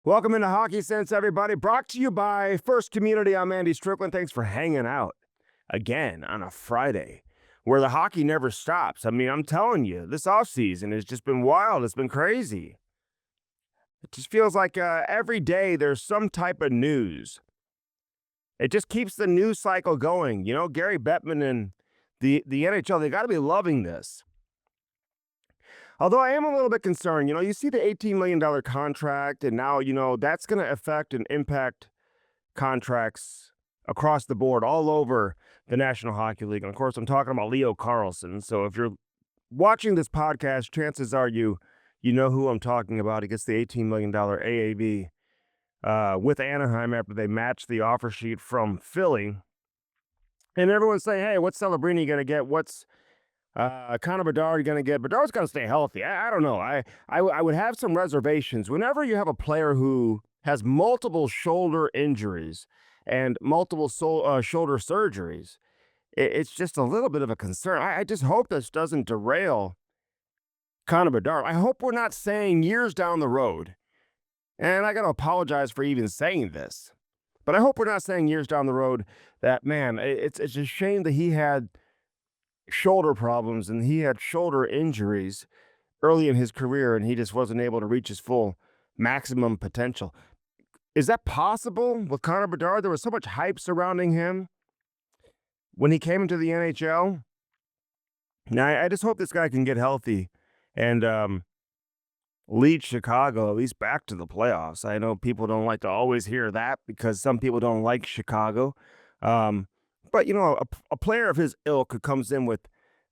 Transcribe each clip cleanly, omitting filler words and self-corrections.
Welcome into Hockey Sense, everybody. Brought to you by First Community. I'm Andy Strickland. Thanks for hanging out again on a Friday where the hockey never stops. I mean, I'm telling you, this offseason has just been wild. It's been crazy. It just feels like every day there's some type of news. It just keeps the news cycle going. You know, Gary Bettman and the NHL, they got to be loving this. Although I am a little bit concerned, you see the $18 million contract, and now, that's going to affect and impact contracts across the board all over the National Hockey League. And of course, I'm talking about Leo Carlsson. So if you're watching this podcast, chances are you know who I'm talking about. He gets the $18 million AAV with Anaheim after they matched the offer sheet from Philly. And everyone's saying, hey, what's Celebrini going to get? What's Connor Bedard going to get? Bedard's got to stay healthy. I don't know. I would have some reservations. Whenever you have a player who has multiple shoulder injuries and multiple shoulder surgeries, it's just a little bit of a concern. I just hope this doesn't derail Connor Bedard. I hope we're not saying years down the road, and I got to apologize for even saying this, but I hope we're not saying years down the road that, man, it's a shame that he had shoulder problems and he had shoulder injuries early in his career and he just wasn't able to reach his full maximum potential. Is that possible with Connor Bedard? There was so much hype surrounding him when he came into the NHL. Now, I just hope this guy can get healthy and lead Chicago at least back to the playoffs. I know people don't like to always hear that because some people don't like Chicago. But, a player of his ilk who comes in with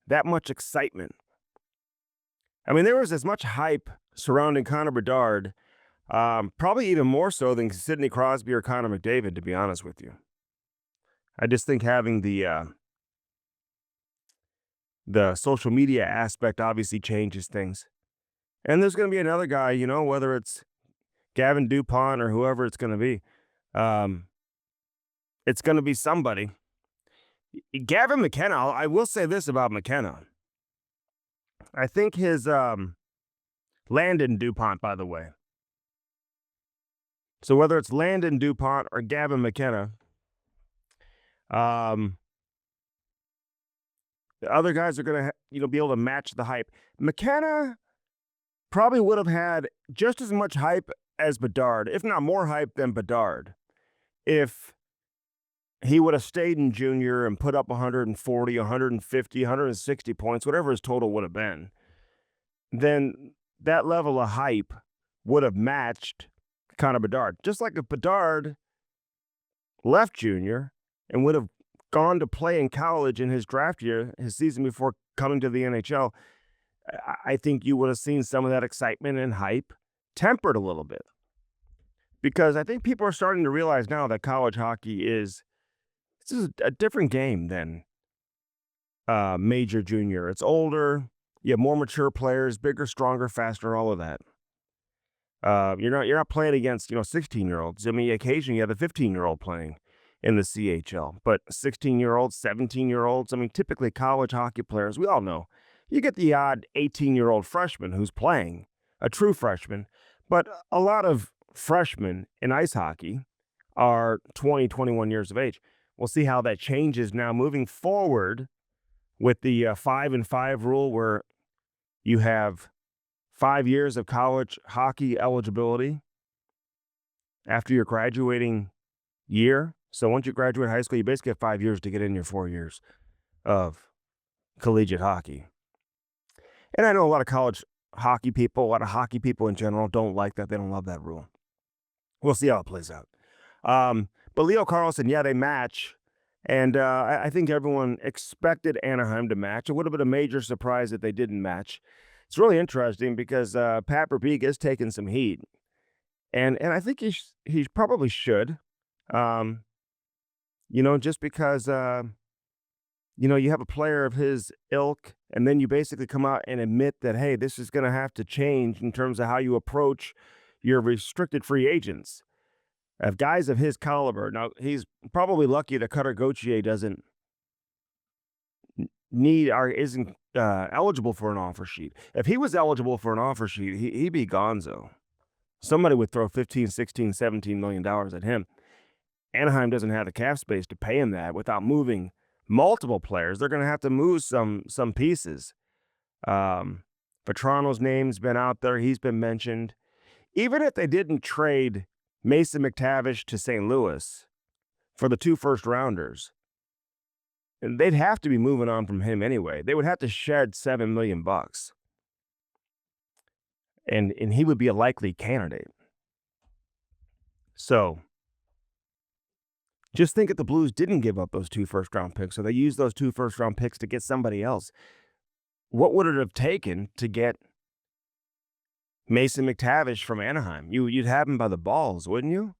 that much excitement. I mean, there was as much hype surrounding Connor Bedard, probably even more so than Sidney Crosby or Connor McDavid, to be honest with you. I just think having the social media aspect obviously changes things. And there's going to be another guy, whether it's Gavin DuPont or whoever it's going to be. It's going to be somebody. Gavin McKenna, I will say this about McKenna. I think his Landon DuPont, by the way. So whether it's Landon DuPont or Gavin McKenna, the other guys are going to, be able to match the hype. McKenna probably would have had just as much hype as Bedard, if not more hype than Bedard, if he would have stayed in junior and put up 140, 150, 160 points, whatever his total would have been. Then that level of hype would have matched Connor Bedard. Just like if Bedard left junior and would have gone to play in college in his draft year, his season before coming to the NHL, I think you would have seen some of that excitement and hype tempered a little bit. Because I think people are starting to realize now that college hockey is a different game than major junior. It's older. You have more mature players, bigger, stronger, faster, all of that. You're not playing against 16-year-olds. I mean, occasionally you have a 15-year-old playing in the CHL, but 16-year-olds, 17-year-olds. I mean, typically college hockey players. We all know you get the odd 18-year-old freshman who's playing, a true freshman, but a lot of freshmen in ice hockey are 20, 21 years of age. We'll see how that changes now moving forward with the 5-and-5 rule, where you have 5 years of college hockey eligibility after your graduating year. So once you graduate high school, you basically have 5 years to get in your 4 years of collegiate hockey. And I know a lot of college hockey people, a lot of hockey people in general don't like that. They don't love that rule. We'll see how it plays out. But Leo Carlsson, yeah, they match. And I think everyone expected Anaheim to match. It would have been a major surprise if they didn't match. It's really interesting because Pat Verbeek is taking some heat. And I think he probably should. Just because, you have a player of his ilk, and then you basically come out and admit that, hey, this is going to have to change in terms of how you approach your restricted free agents. Of guys of his caliber. Now, he's probably lucky that Cutter Gauthier doesn't need or isn't eligible for an offer sheet. If he was eligible for an offer sheet, he'd be gonzo. Somebody would throw 15, 16, $17 million at him. Anaheim doesn't have the cap space to pay him that without moving multiple players. They're going to have to move some pieces. Vetrano's name's been out there. He's been mentioned. Even if they didn't trade Mason McTavish to St. Louis for the 2 first-rounders, they'd have to be moving on from him anyway. They would have to shed $7 million. And he would be a likely candidate. So just think if the Blues didn't give up those 2 first-round picks, so they used those 2 first-round picks to get somebody else, what would it have taken to get Mason McTavish from Anaheim? You'd have him by the balls, wouldn't you?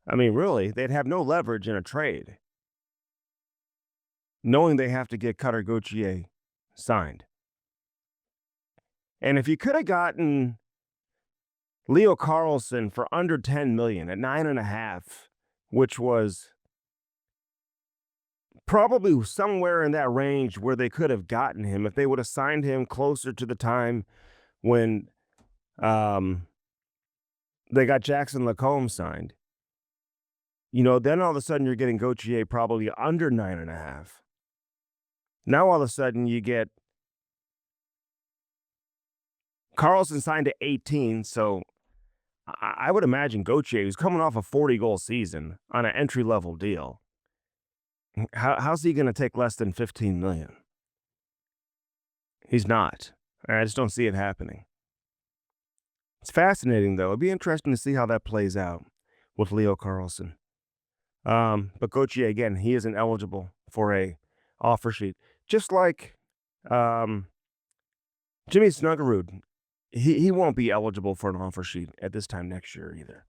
I mean, really, they'd have no leverage in a trade, knowing they have to get Cutter Gauthier signed. And if you could have gotten Leo Carlsson for under $10 million at 9.5, which was probably somewhere in that range where they could have gotten him if they would have signed him closer to the time when they got Jackson Lacombe signed. Then all of a sudden you're getting Gauthier probably under 9.5. Now all of a sudden you get Carlson signed to 18, so I would imagine Gauthier, who's coming off a 40-goal season on an entry-level deal, how's he going to take less than $15 million? He's not. I just don't see it happening. It's fascinating, though. It'd be interesting to see how that plays out with Leo Carlsson. But Gauthier, again, he isn't eligible for a offer sheet. Just like Jimmy Snuggerud, he won't be eligible for an offer sheet at this time next year either.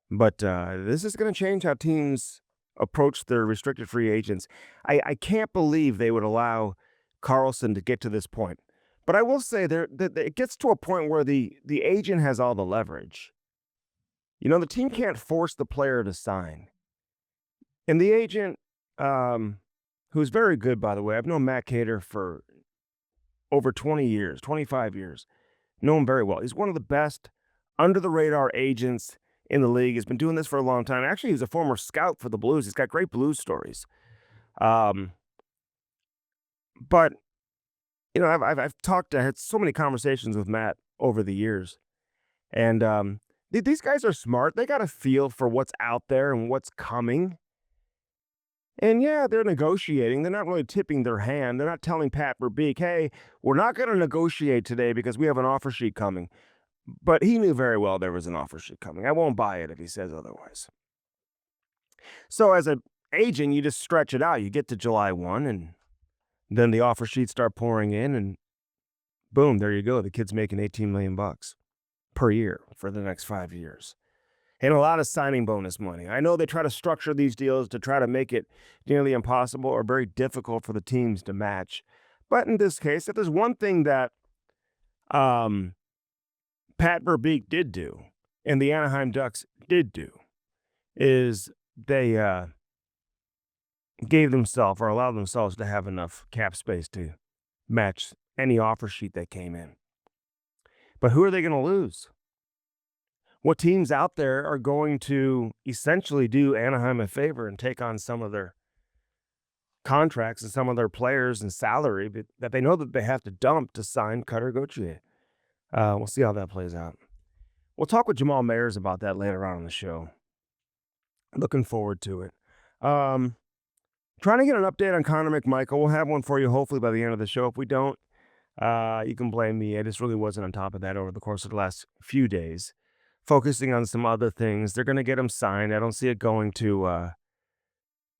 But this is going to change how teams approach their restricted free agents. I can't believe they would allow Carlsson to get to this point. But I will say that it gets to a point where the agent has all the leverage. The team can't force the player to sign. And the agent, who's very good, by the way, I've known Matt Cater for over 20 years, 25 years. Know him very well. He's one of the best under-the-radar agents in the league. He's been doing this for a long time. Actually, he's a former scout for the Blues. He's got great Blues stories. But I've had so many conversations with Matt over the years, and these guys are smart. They got a feel for what's out there and what's coming. And yeah, they're negotiating. They're not really tipping their hand. They're not telling Pat Verbeek, hey, we're not going to negotiate today because we have an offer sheet coming. But he knew very well there was an offer sheet coming. I won't buy it if he says otherwise. So as an agent, you just stretch it out. You get to July 1, and then the offer sheets start pouring in, and boom, there you go. The kid's making $18 million per year for the next 5 years. And a lot of signing bonus money. I know they try to structure these deals to try to make it nearly impossible or very difficult for the teams to match. But in this case, if there's one thing that Pat Verbeek did do and the Anaheim Ducks did do is they gave themselves or allowed themselves to have enough cap space to match any offer sheet that came in. But who are they going to lose? What teams out there are going to essentially do Anaheim a favor and take on some of their contracts and some of their players and salary that they know that they have to dump to sign Cutter Gauthier? We'll see how that plays out. We'll talk with Jamal Mayers about that later on in the show. Looking forward to it. Trying to get an update on Connor McMichael. We'll have one for you hopefully by the end of the show. If we don't, you can blame me. I just really wasn't on top of that over the course of the last few days. Focusing on some other things. They're going to get him signed. I don't see it going to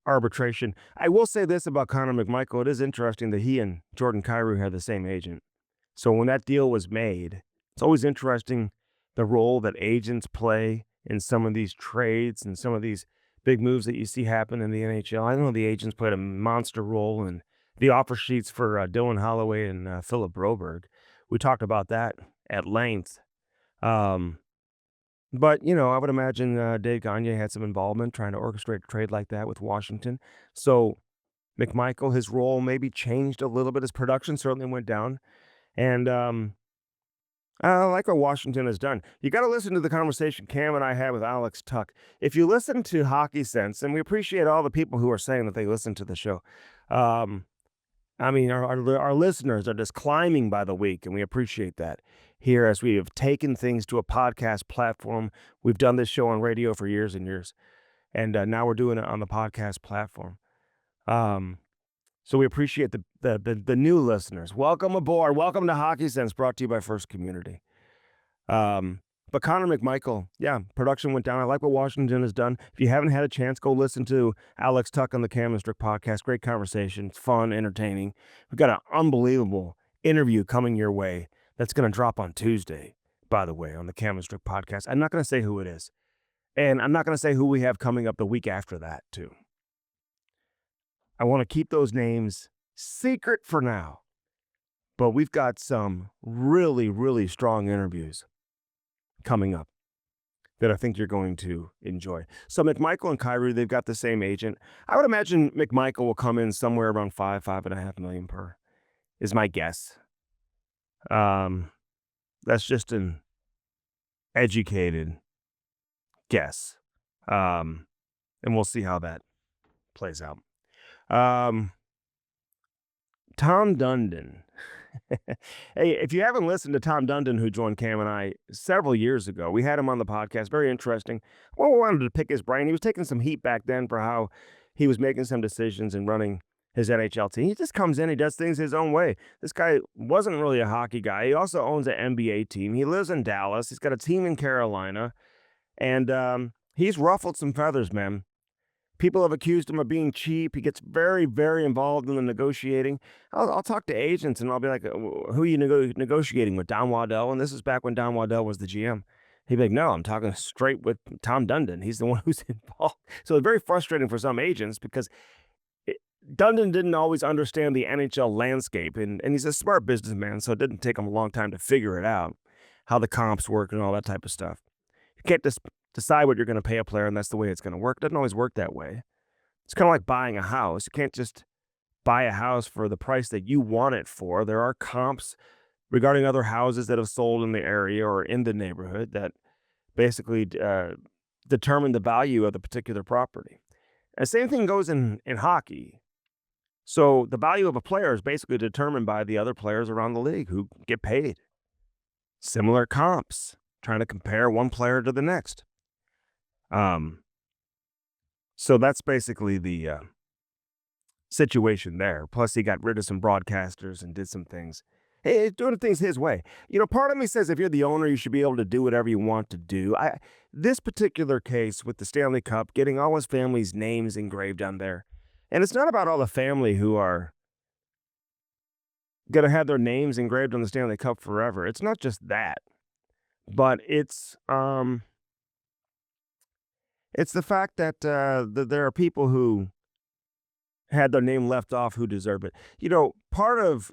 arbitration. I will say this about Connor McMichael. It is interesting that he and Jordan Kyrou had the same agent. So when that deal was made, it's always interesting the role that agents play in some of these trades and some of these big moves that you see happen in the NHL. I know the agents played a monster role in the offer sheets for Dylan Holloway and Philip Broberg. We talked about that at length. But, I would imagine Dave Gagne had some involvement trying to orchestrate a trade like that with Washington. So McMichael, his role maybe changed a little bit. His production certainly went down. And I like what Washington has done. You got to listen to the conversation Cam and I had with Alex Tuck. If you listen to Hockey Sense, and we appreciate all the people who are saying that they listen to the show. Um, I mean, our listeners are just climbing by the week, and we appreciate that. Here, as we have taken things to a podcast platform, we've done this show on radio for years and years, and now we're doing it on the podcast platform. Um, so we appreciate the new listeners. Welcome aboard. Welcome to Hockey Sense, brought to you by First Community. But Connor McMichael, yeah, production went down. I like what Washington has done. If you haven't had a chance, go listen to Alex Tuck on the Cam and Strick podcast. Great conversation. It's fun, entertaining. We've got an unbelievable interview coming your way that's going to drop on Tuesday, by the way, on the Cam and Strick podcast. I'm not going to say who it is. And I'm not going to say who we have coming up the week after that, too. I want to keep those names secret for now. But we've got some really, really strong interviews coming up that I think you're going to enjoy. So McMichael and Kyrie, they've got the same agent. I would imagine McMichael will come in somewhere around $5.5 million per, is my guess. That's just an educated guess. And we'll see how that plays out. Tom Dundon. Hey, if you haven't listened to Tom Dundon, who joined Cam and I several years ago, we had him on the podcast. Very interesting. Well, we wanted to pick his brain. He was taking some heat back then for how he was making some decisions and running his NHL team. He just comes in, he does things his own way. This guy wasn't really a hockey guy. He also owns an NBA team. He lives in Dallas. He's got a team in Carolina. And he's ruffled some feathers, man. People have accused him of being cheap. He gets very, very involved in the negotiating. I'll talk to agents and I'll be like, who are you negotiating with? Don Waddell? And this is back when Don Waddell was the GM. He'd be like, no, I'm talking straight with Tom Dundon. He's the one who's involved. So it's very frustrating for some agents because Dundon didn't always understand the NHL landscape. And he's a smart businessman, so it didn't take him a long time to figure it out, how the comps work and all that type of stuff. You can't just decide what you're going to pay a player, and that's the way it's going to work. It doesn't always work that way. It's kind of like buying a house. You can't just buy a house for the price that you want it for. There are comps regarding other houses that have sold in the area or in the neighborhood that basically determine the value of the particular property. And the same thing goes in hockey. So the value of a player is basically determined by the other players around the league who get paid. Similar comps, trying to compare one player to the next. So that's basically the situation there. Plus, he got rid of some broadcasters and did some things. Hey, doing things his way. You know, part of me says if you're the owner, you should be able to do whatever you want to do. This particular case with the Stanley Cup, getting all his family's names engraved on there. And it's not about all the family who are going to have their names engraved on the Stanley Cup forever. It's not just that. But it's the fact that there are people who had their name left off who deserve it. You know, part of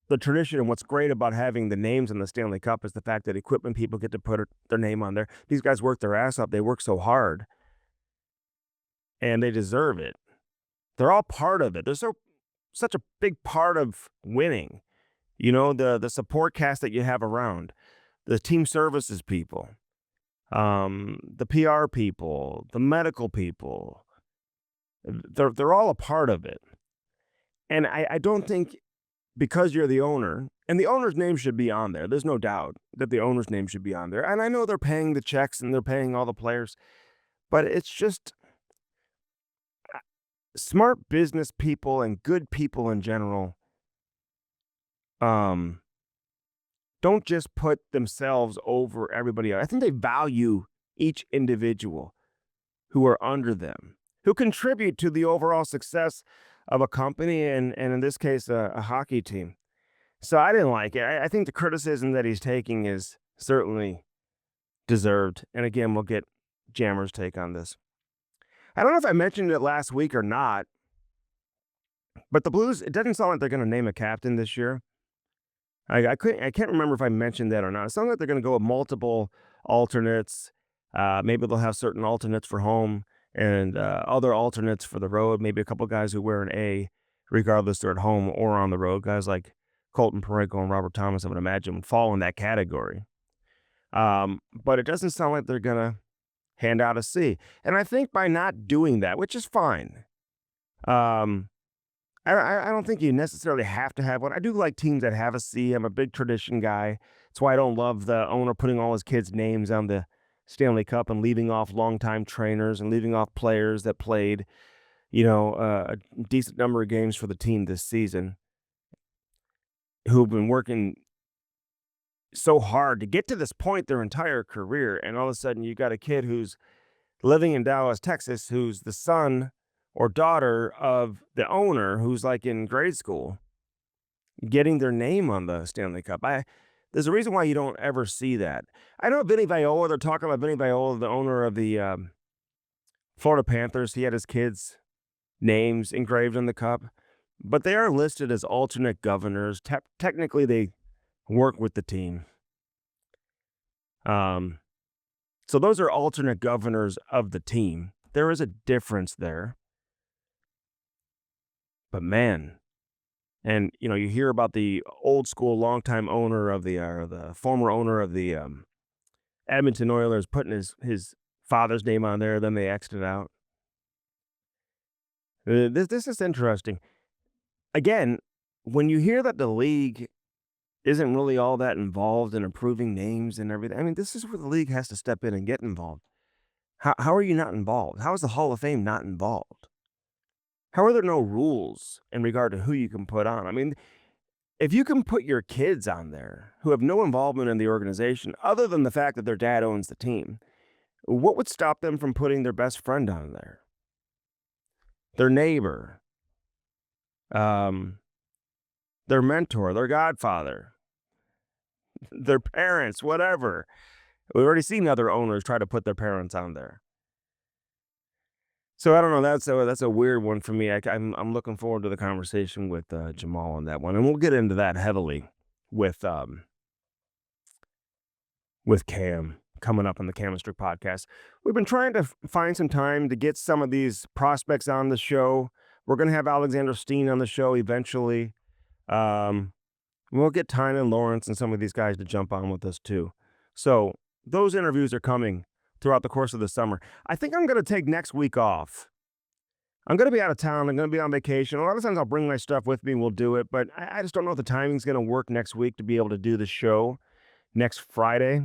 the tradition and what's great about having the names on the Stanley Cup is the fact that equipment people get to put their name on there. These guys work their ass off. They work so hard. And they deserve it. They're all part of it. They're such a big part of winning. You know, the support cast that you have around. The team services people. The PR people, the medical people, they're all a part of it. And I don't think because you're the owner, and the owner's name should be on there. There's no doubt that the owner's name should be on there. And I know they're paying the checks and they're paying all the players, but it's just smart business people and good people in general don't just put themselves over everybody else. I think they value each individual who are under them, who contribute to the overall success of a company and in this case, a hockey team. So I didn't like it. I think the criticism that he's taking is certainly deserved. And again, we'll get Jammer's take on this. I don't know if I mentioned it last week or not, but the Blues, it doesn't sound like they're going to name a captain this year. I can't remember if I mentioned that or not. It sounds like they're going to go with multiple alternates. Maybe they'll have certain alternates for home and other alternates for the road. Maybe a couple guys who wear an A, regardless they're at home or on the road. Guys like Colton Parayko and Robert Thomas, I would imagine, would fall in that category. But it doesn't sound like they're going to hand out a C. And I think by not doing that, which is fine, um, I don't think you necessarily have to have one. I do like teams that have a C. I'm a big tradition guy. That's why I don't love the owner putting all his kids' names on the Stanley Cup and leaving off longtime trainers and leaving off players that played, a decent number of games for the team this season who've been working so hard to get to this point their entire career. And all of a sudden, you got a kid who's living in Dallas, Texas, who's the son or daughter of the owner who's like in grade school getting their name on the Stanley Cup. There's a reason why you don't ever see that. I know Vinny Viola, they're talking about Vinny Viola, the owner of the Florida Panthers. He had his kids' names engraved on the cup, but they are listed as alternate governors. Technically, they work with the team. So those are alternate governors of the team. There is a difference there. But man, and you hear about the old school, longtime owner of the former owner of the Edmonton Oilers putting his father's name on there. Then they X'd it out. This is interesting. Again, when you hear that the league isn't really all that involved in approving names and everything, I mean, this is where the league has to step in and get involved. How are you not involved? How is the Hall of Fame not involved? How are there no rules in regard to who you can put on? I mean, if you can put your kids on there who have no involvement in the organization other than the fact that their dad owns the team, what would stop them from putting their best friend on there? Their neighbor, their mentor, their godfather, their parents, whatever. We've already seen other owners try to put their parents on there. So I don't know. That's a weird one for me. I'm looking forward to the conversation with Jamal on that one, and we'll get into that heavily with Cam coming up on the Chemistry podcast. We've been trying to find some time to get some of these prospects on the show. We're going to have Alexander Steen on the show eventually. We'll get Tynan Lawrence and some of these guys to jump on with us too. So those interviews are coming throughout the course of the summer. I think I'm going to take next week off. I'm going to be out of town. I'm going to be on vacation. A lot of times I'll bring my stuff with me and we'll do it, but I just don't know if the timing's going to work next week to be able to do the show next Friday.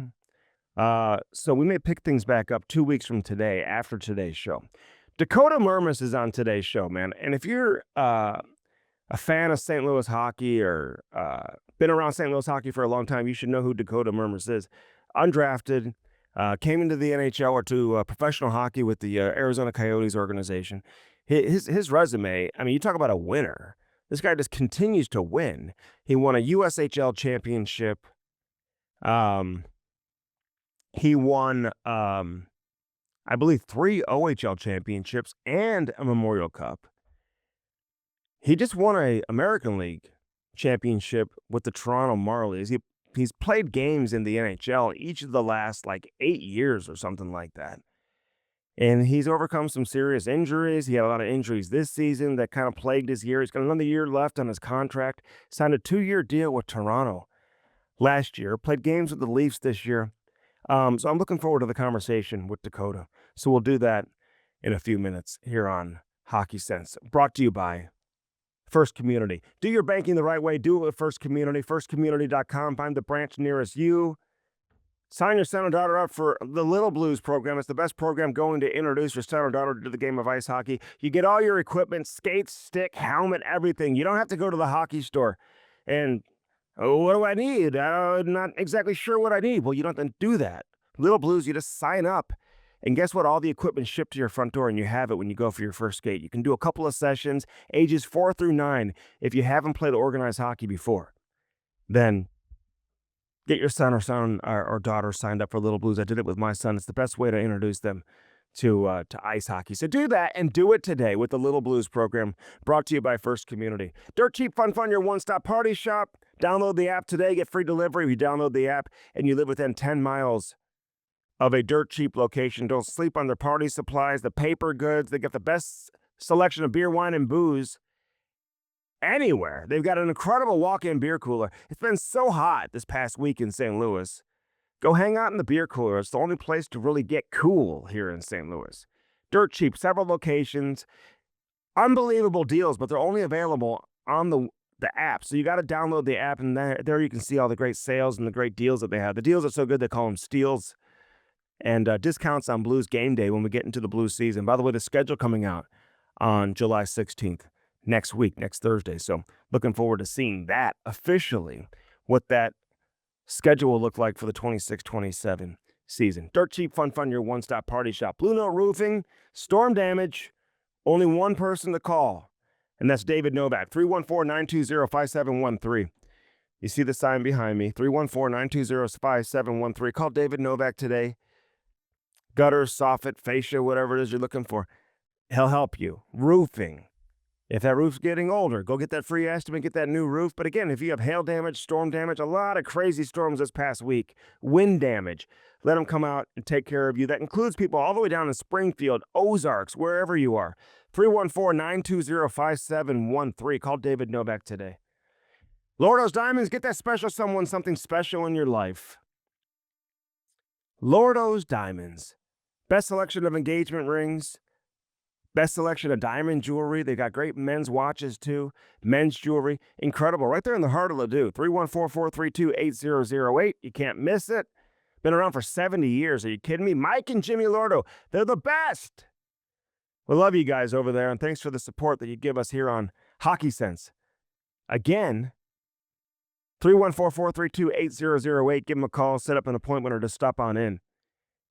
So we may pick things back up 2 weeks from today, after today's show. Dakota Mermis is on today's show, man. And if you're a fan of St. Louis hockey or been around St. Louis hockey for a long time, you should know who Dakota Mermis is. Undrafted, came into the NHL or to professional hockey with the Arizona Coyotes organization. His resume, I mean, you talk about a winner. This guy just continues to win. He won a USHL championship. He won, I believe, 3 OHL championships and a Memorial Cup. He just won a American League championship with the Toronto Marlies. He's played games in the NHL each of the last 8 years or something like that. And he's overcome some serious injuries. He had a lot of injuries this season that kind of plagued his year. He's got another year left on his contract. Signed a 2-year deal with Toronto last year. Played games with the Leafs this year. So I'm looking forward to the conversation with Dakota. So we'll do that in a few minutes here on Hockey Sense. Brought to you by First Community. Do your banking the right way. Do it with First Community. FirstCommunity.com. Find the branch nearest you. Sign your son or daughter up for the Little Blues program. It's the best program going to introduce your son or daughter to the game of ice hockey. You get all your equipment, skates, stick, helmet, everything. You don't have to go to the hockey store and, what do I need? I'm not exactly sure what I need. Well, you don't have to do that. Little Blues, you just sign up. And guess what? All the equipment shipped to your front door, and you have it when you go for your first skate. You can do a couple of sessions, ages 4 through 9. If you haven't played organized hockey before, then get your son or daughter signed up for Little Blues. I did it with my son. It's the best way to introduce them to ice hockey. So do that and do it today with the Little Blues program, brought to you by First Community. Dirt cheap, fun, your one-stop party shop. Download the app today. Get free delivery. You download the app and you live within 10 miles of a dirt cheap location. Don't sleep on their party supplies, the paper goods. They got the best selection of beer, wine, and booze anywhere. They've got an incredible walk-in beer cooler. It's been so hot this past week in St. Louis. Go hang out in the beer cooler. It's the only place to really get cool here in St. Louis. Dirt cheap, several locations, unbelievable deals, but they're only available on the app. So you got to download the app, and there you can see all the great sales and the great deals that they have. The deals are so good they call them steals, and discounts on Blues game day when we get into the Blues season. By the way, the schedule coming out on July 16th, next week, next Thursday. So looking forward to seeing that officially, what that schedule will look like for the 26-27 season. Dirt cheap, fun, your one-stop party shop. Blue Note Roofing, storm damage, only one person to call, and that's David Novak, 314-920-5713. You see the sign behind me, 314-920-5713. Call David Novak today. Gutters, soffit, fascia, whatever it is you're looking for. He'll help you. Roofing. If that roof's getting older, go get that free estimate, get that new roof. But again, if you have hail damage, storm damage, a lot of crazy storms this past week, wind damage, let them come out and take care of you. That includes people all the way down in Springfield, Ozarks, wherever you are. 314-920-5713. Call David Novak today. Lordo's Diamonds, get that special someone something special in your life. Lordo's Diamonds. Best selection of engagement rings. Best selection of diamond jewelry. They got great men's watches, too. Men's jewelry. Incredible. Right there in the heart of Ladue. 314-432-8008. You can't miss it. Been around for 70 years. Are you kidding me? Mike and Jimmy Lordo. They're the best. We love you guys over there, and thanks for the support that you give us here on Hockey Sense. Again, 314-432-8008. Give them a call, set up an appointment, or just stop on in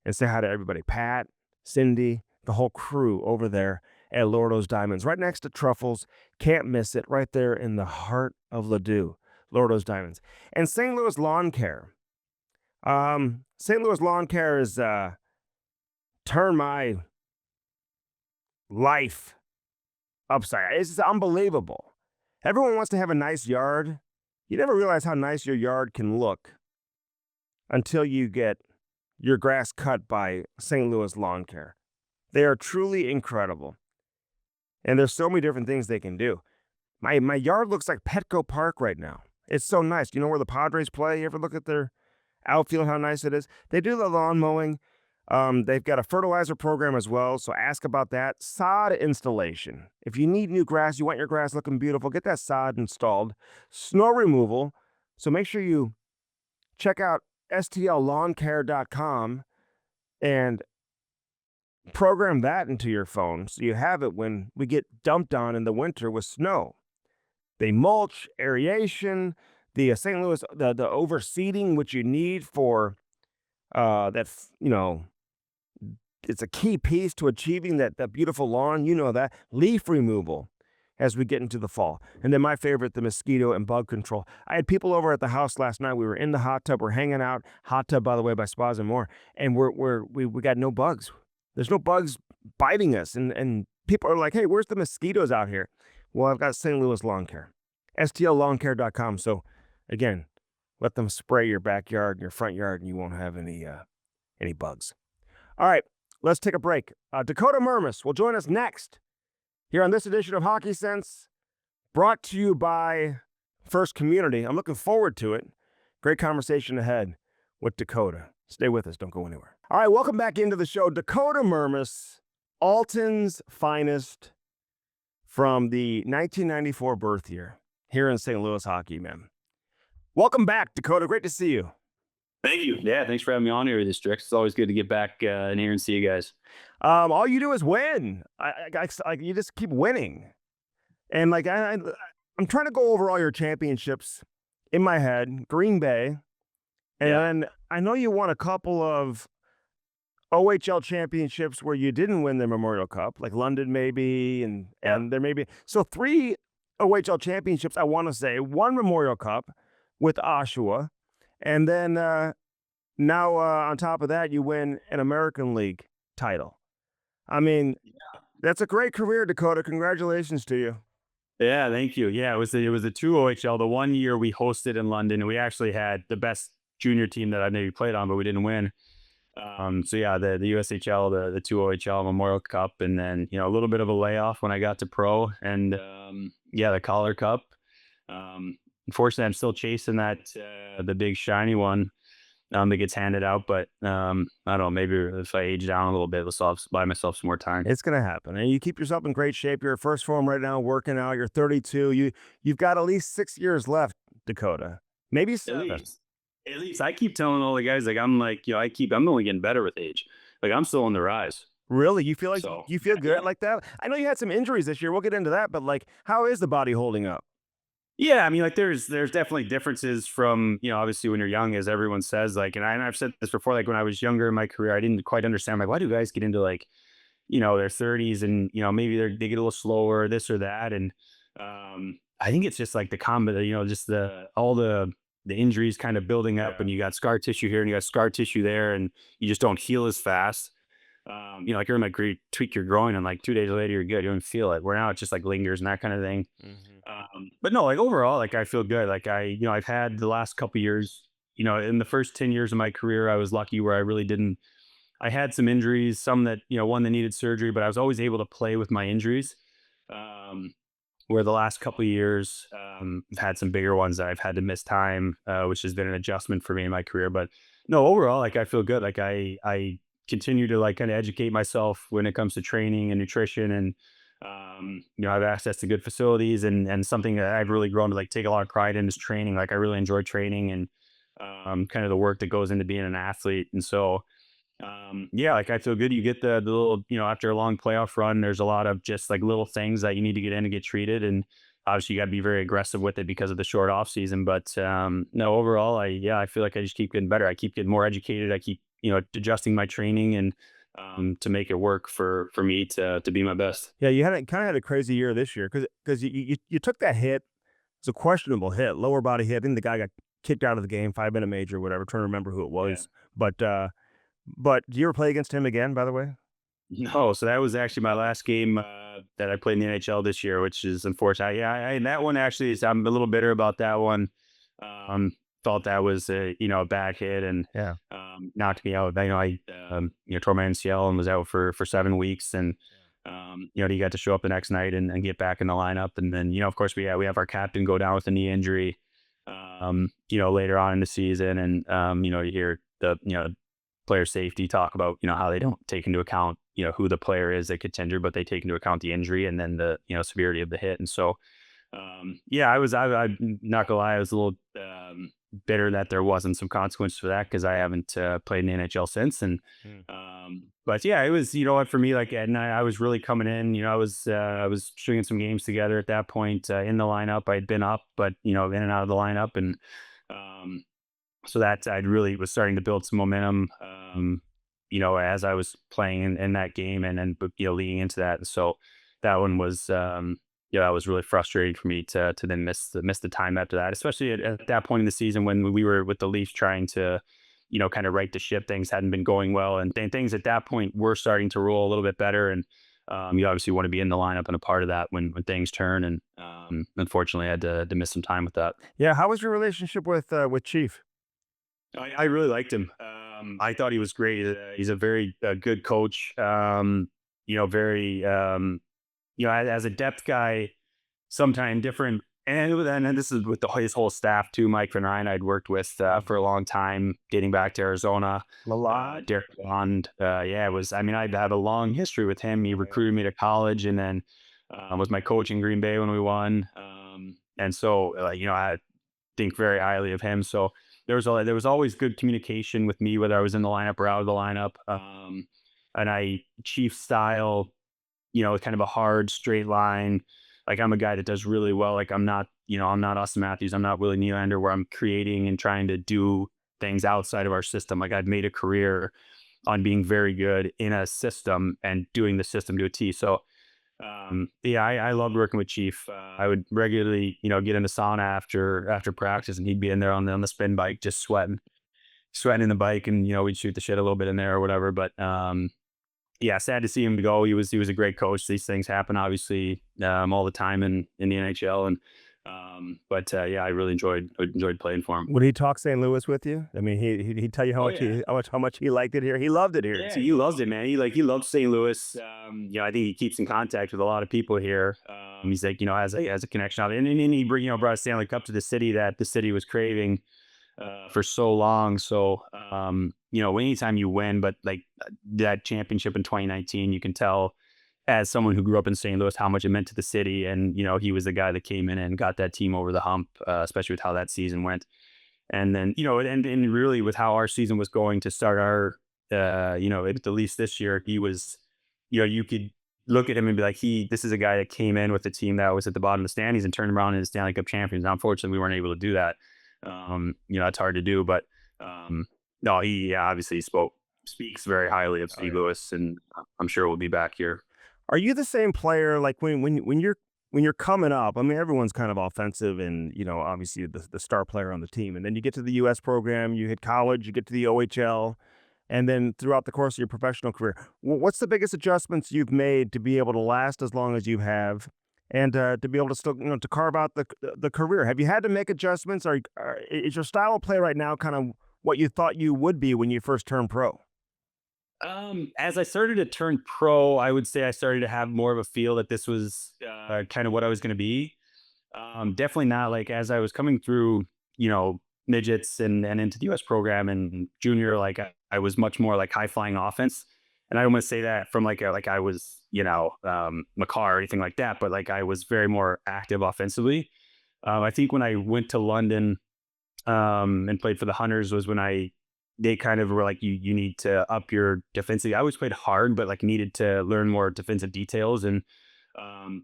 and say hi to everybody. Pat, Cindy, the whole crew over there at Lordo's Diamonds. Right next to Truffles. Can't miss it. Right there in the heart of Ladue. Lordo's Diamonds. And St. Louis Lawn Care. St. Louis Lawn Care has turned my life upside. It's unbelievable. Everyone wants to have a nice yard. You never realize how nice your yard can look until you get your grass cut by St. Louis Lawn Care. They are truly incredible. And there's so many different things they can do. My yard looks like Petco Park right now. It's so nice. Do you know where the Padres play? You ever look at their outfield, how nice it is? They do the lawn mowing. They've got a fertilizer program as well, so ask about that. Sod installation. If you need new grass, you want your grass looking beautiful, get that sod installed. Snow removal. So make sure you check out stllawncare.com and program that into your phone so you have it when we get dumped on in the winter with snow. They mulch, aeration, the St. Louis, the overseeding, which you need for it's a key piece to achieving that beautiful lawn. You know that. Leaf removal as we get into the fall. And then my favorite, the mosquito and bug control. I had people over at the house last night. We were in the hot tub. We're hanging out. Hot tub, by the way, by Spas and More. And we got no bugs. There's no bugs biting us. And people are like, hey, where's the mosquitoes out here? Well, I've got St. Louis Lawn Care. STLLawnCare.com. So, again, let them spray your backyard and your front yard, and you won't have any bugs. All right, let's take a break. Dakota Mermis will join us next here on this edition of Hockey Sense, brought to you by First Community. I'm looking forward to it. Great conversation ahead with Dakota. Stay with us. Don't go anywhere. All right, welcome back into the show. Dakota Mermis, Alton's finest from the 1994 birth year here in St. Louis hockey, man. Welcome back, Dakota. Great to see you. Thank you. Yeah, thanks for having me on here, District. It's always good to get back in here and see you guys. All you do is win. You just keep winning. And I'm trying to go over all your championships in my head. Green Bay. And I know you won a couple of OHL championships where you didn't win the Memorial Cup, like London maybe, and there may be. So 3 OHL championships, I want to say. 1 Memorial Cup with Oshawa. And then now on top of that, you win an American League title. I mean, that's a great career, Dakota. Congratulations to you. Yeah, thank you. Yeah, it was the 2 OHL. The 1 year we hosted in London, and we actually had the best junior team that I maybe played on, but we didn't win. So yeah, the USHL, the 2 OHL Memorial Cup, and then a little bit of a layoff when I got to pro, and the Calder Cup. Unfortunately, I'm still chasing that the big shiny one. that gets handed out. But I don't know, maybe if I age down a little bit, I'll buy myself some more time. It's gonna happen, and you keep yourself in great shape. You're at first form right now, working out. You're 32. You've got at least 6 years left, Dakota. Maybe At 7. least, at least I keep telling all the guys like I'm only getting better with age. Like I'm still on the rise. Really, you feel like So you feel good yeah, like that? I know you had some injuries this year. We'll get into that, but like, how is the body holding up? yeah. I mean, like there's definitely differences from obviously when you're young, as everyone says. Like, and I've said this before. Like when I was younger in my career, I didn't quite understand. Like, why do guys get into like their 30s and maybe they get a little slower, this or that. And I think it's just like the combo, just the all the injuries kind of building up, Yeah. and you got scar tissue here and you got scar tissue there, and you just don't heal as fast. Like you're in like tweak your groin, and like 2 days later you're good. You don't feel it. Where now it just like lingers and that kind of thing. Mhm. But no, like overall, like I feel good. Like I've had the last couple years. In the first 10 years of my career, I was lucky where I really didn't. I had some injuries, some that one that needed surgery, but I was always able to play with my injuries. Um, where the last couple of years, I've had some bigger ones that I've had to miss time, which has been an adjustment for me in my career. But no, overall, like I feel good. Like I continue to like kind of educate myself when it comes to training and nutrition, and I have access to good facilities, and something that I've really grown to like take a lot of pride in is training. Like I really enjoy training and kind of the work that goes into being an athlete, and so yeah, like I feel good. You get the little, after a long playoff run, there's a lot of just like little things that you need to get in to get treated. And obviously you got to be very aggressive with it because of the short off season. But no, overall, I feel like I just keep getting better. I keep getting more educated. I keep, adjusting my training and to make it work for me to be my best. Yeah, you had a crazy year this year because you took that hit. It's a questionable hit, lower body hit. I think the guy got kicked out of the game, 5-minute major, whatever. Trying to remember who it Yeah. was, but do you ever play against him again? By the way. No, so that was actually my last game that I played in the NHL this year, which is unfortunate. Yeah, that one actually is. I'm a little bitter about that one. Um, Thought that was a bad hit and Yeah. knocked me out. I tore my NCL and was out for 7 weeks, and he got to show up the next night and get back in the lineup, and then of course we have our captain go down with a knee injury, later on in the season, and you hear the player safety talk about how they don't take into account who the player is that gets injured, but they take into account the injury and then the severity of the hit. And so yeah, I'm not gonna lie, I was a little bitter that there wasn't some consequence for that because I haven't played in the NHL since. And Mm. but yeah, it was what for me, like at night I was really coming in. I was stringing some games together at that point in the lineup. I'd been up, but in and out of the lineup, and um, so that I really was starting to build some momentum, as I was playing in that game, and then leading into that. And so that one was, that was really frustrating for me to then miss the time after that, especially at that point in the season when we were with the Leafs trying to, kind of right the ship. Things hadn't been going well, and things at that point were starting to roll a little bit better. And you obviously want to be in the lineup and a part of that when things turn. And unfortunately, I had to miss some time with that. Yeah. How was your relationship with Chief? I really liked him. I thought he was great. He's a very good coach. Very as a depth guy, sometime different. And this is with his whole staff too. Mike Van Ryn I'd worked with for a long time, dating back to Arizona. Lalonde. Derek Bond, yeah, it was. I mean, I've had a long history with him. He Oh, yeah. recruited me to college, and then was my coach in Green Bay when we won. And so, I think very highly of him. So there was always good communication with me, whether I was in the lineup or out of the lineup. And Chief style, kind of a hard straight line. Like I'm a guy that does really well. Like I'm not Austin Matthews. I'm not Willie Nylander, where I'm creating and trying to do things outside of our system. Like I've made a career on being very good in a system and doing the system to a T. So yeah, I loved working with Chief. I would regularly, get in the sauna after practice, and he'd be in there on the spin bike, just sweating in the bike, and we'd shoot the shit a little bit in there or whatever. But yeah, sad to see him go. He was a great coach. These things happen obviously all the time in the NHL, and but yeah, I really enjoyed playing for him. Would he talk St. Louis with you? I mean, he'd tell you Oh yeah. how much he liked it here. He loved it here. Yeah, he loves it, man. He loves St. Louis. I think he keeps in contact with a lot of people here. He's like, has a connection out, and he brought a Stanley Cup to the city that the city was craving. for so long. So, anytime you win, but like that championship in 2019, you can tell as someone who grew up in St. Louis how much it meant to the city. And, he was the guy that came in and got that team over the hump, especially with how that season went. And then, and really with how our season was going to start our, at least this year, he was, you could look at him and be like, this is a guy that came in with a team that was at the bottom of the standings and turned around and is Stanley Cup champions. Now, unfortunately, we weren't able to do that. It's hard to do, but no, he obviously speaks very highly of St. Louis, and I'm sure we'll be back here. Are you the same player like when you're coming up? I mean, everyone's kind of offensive, and obviously the star player on the team, and then you get to the U.S. program, you hit college, you get to the OHL, and then throughout the course of your professional career, what's the biggest adjustments you've made to be able to last as long as you have, and to be able to still to carve out the career? Have you had to make adjustments? Is your style of play right now kind of what you thought you would be when you first turned pro? As I started to turn pro, I would say I started to have more of a feel that this was kind of what I was going to be. Definitely not like as I was coming through, midgets and into the US program and junior, like I was much more like high flying offense. And I don't want to say that from like I was, Makar or anything like that, but like I was very more active offensively. I think when I went to London and played for the Hunters was when they kind of were like, you need to up your defensive. I always played hard, but like needed to learn more defensive details and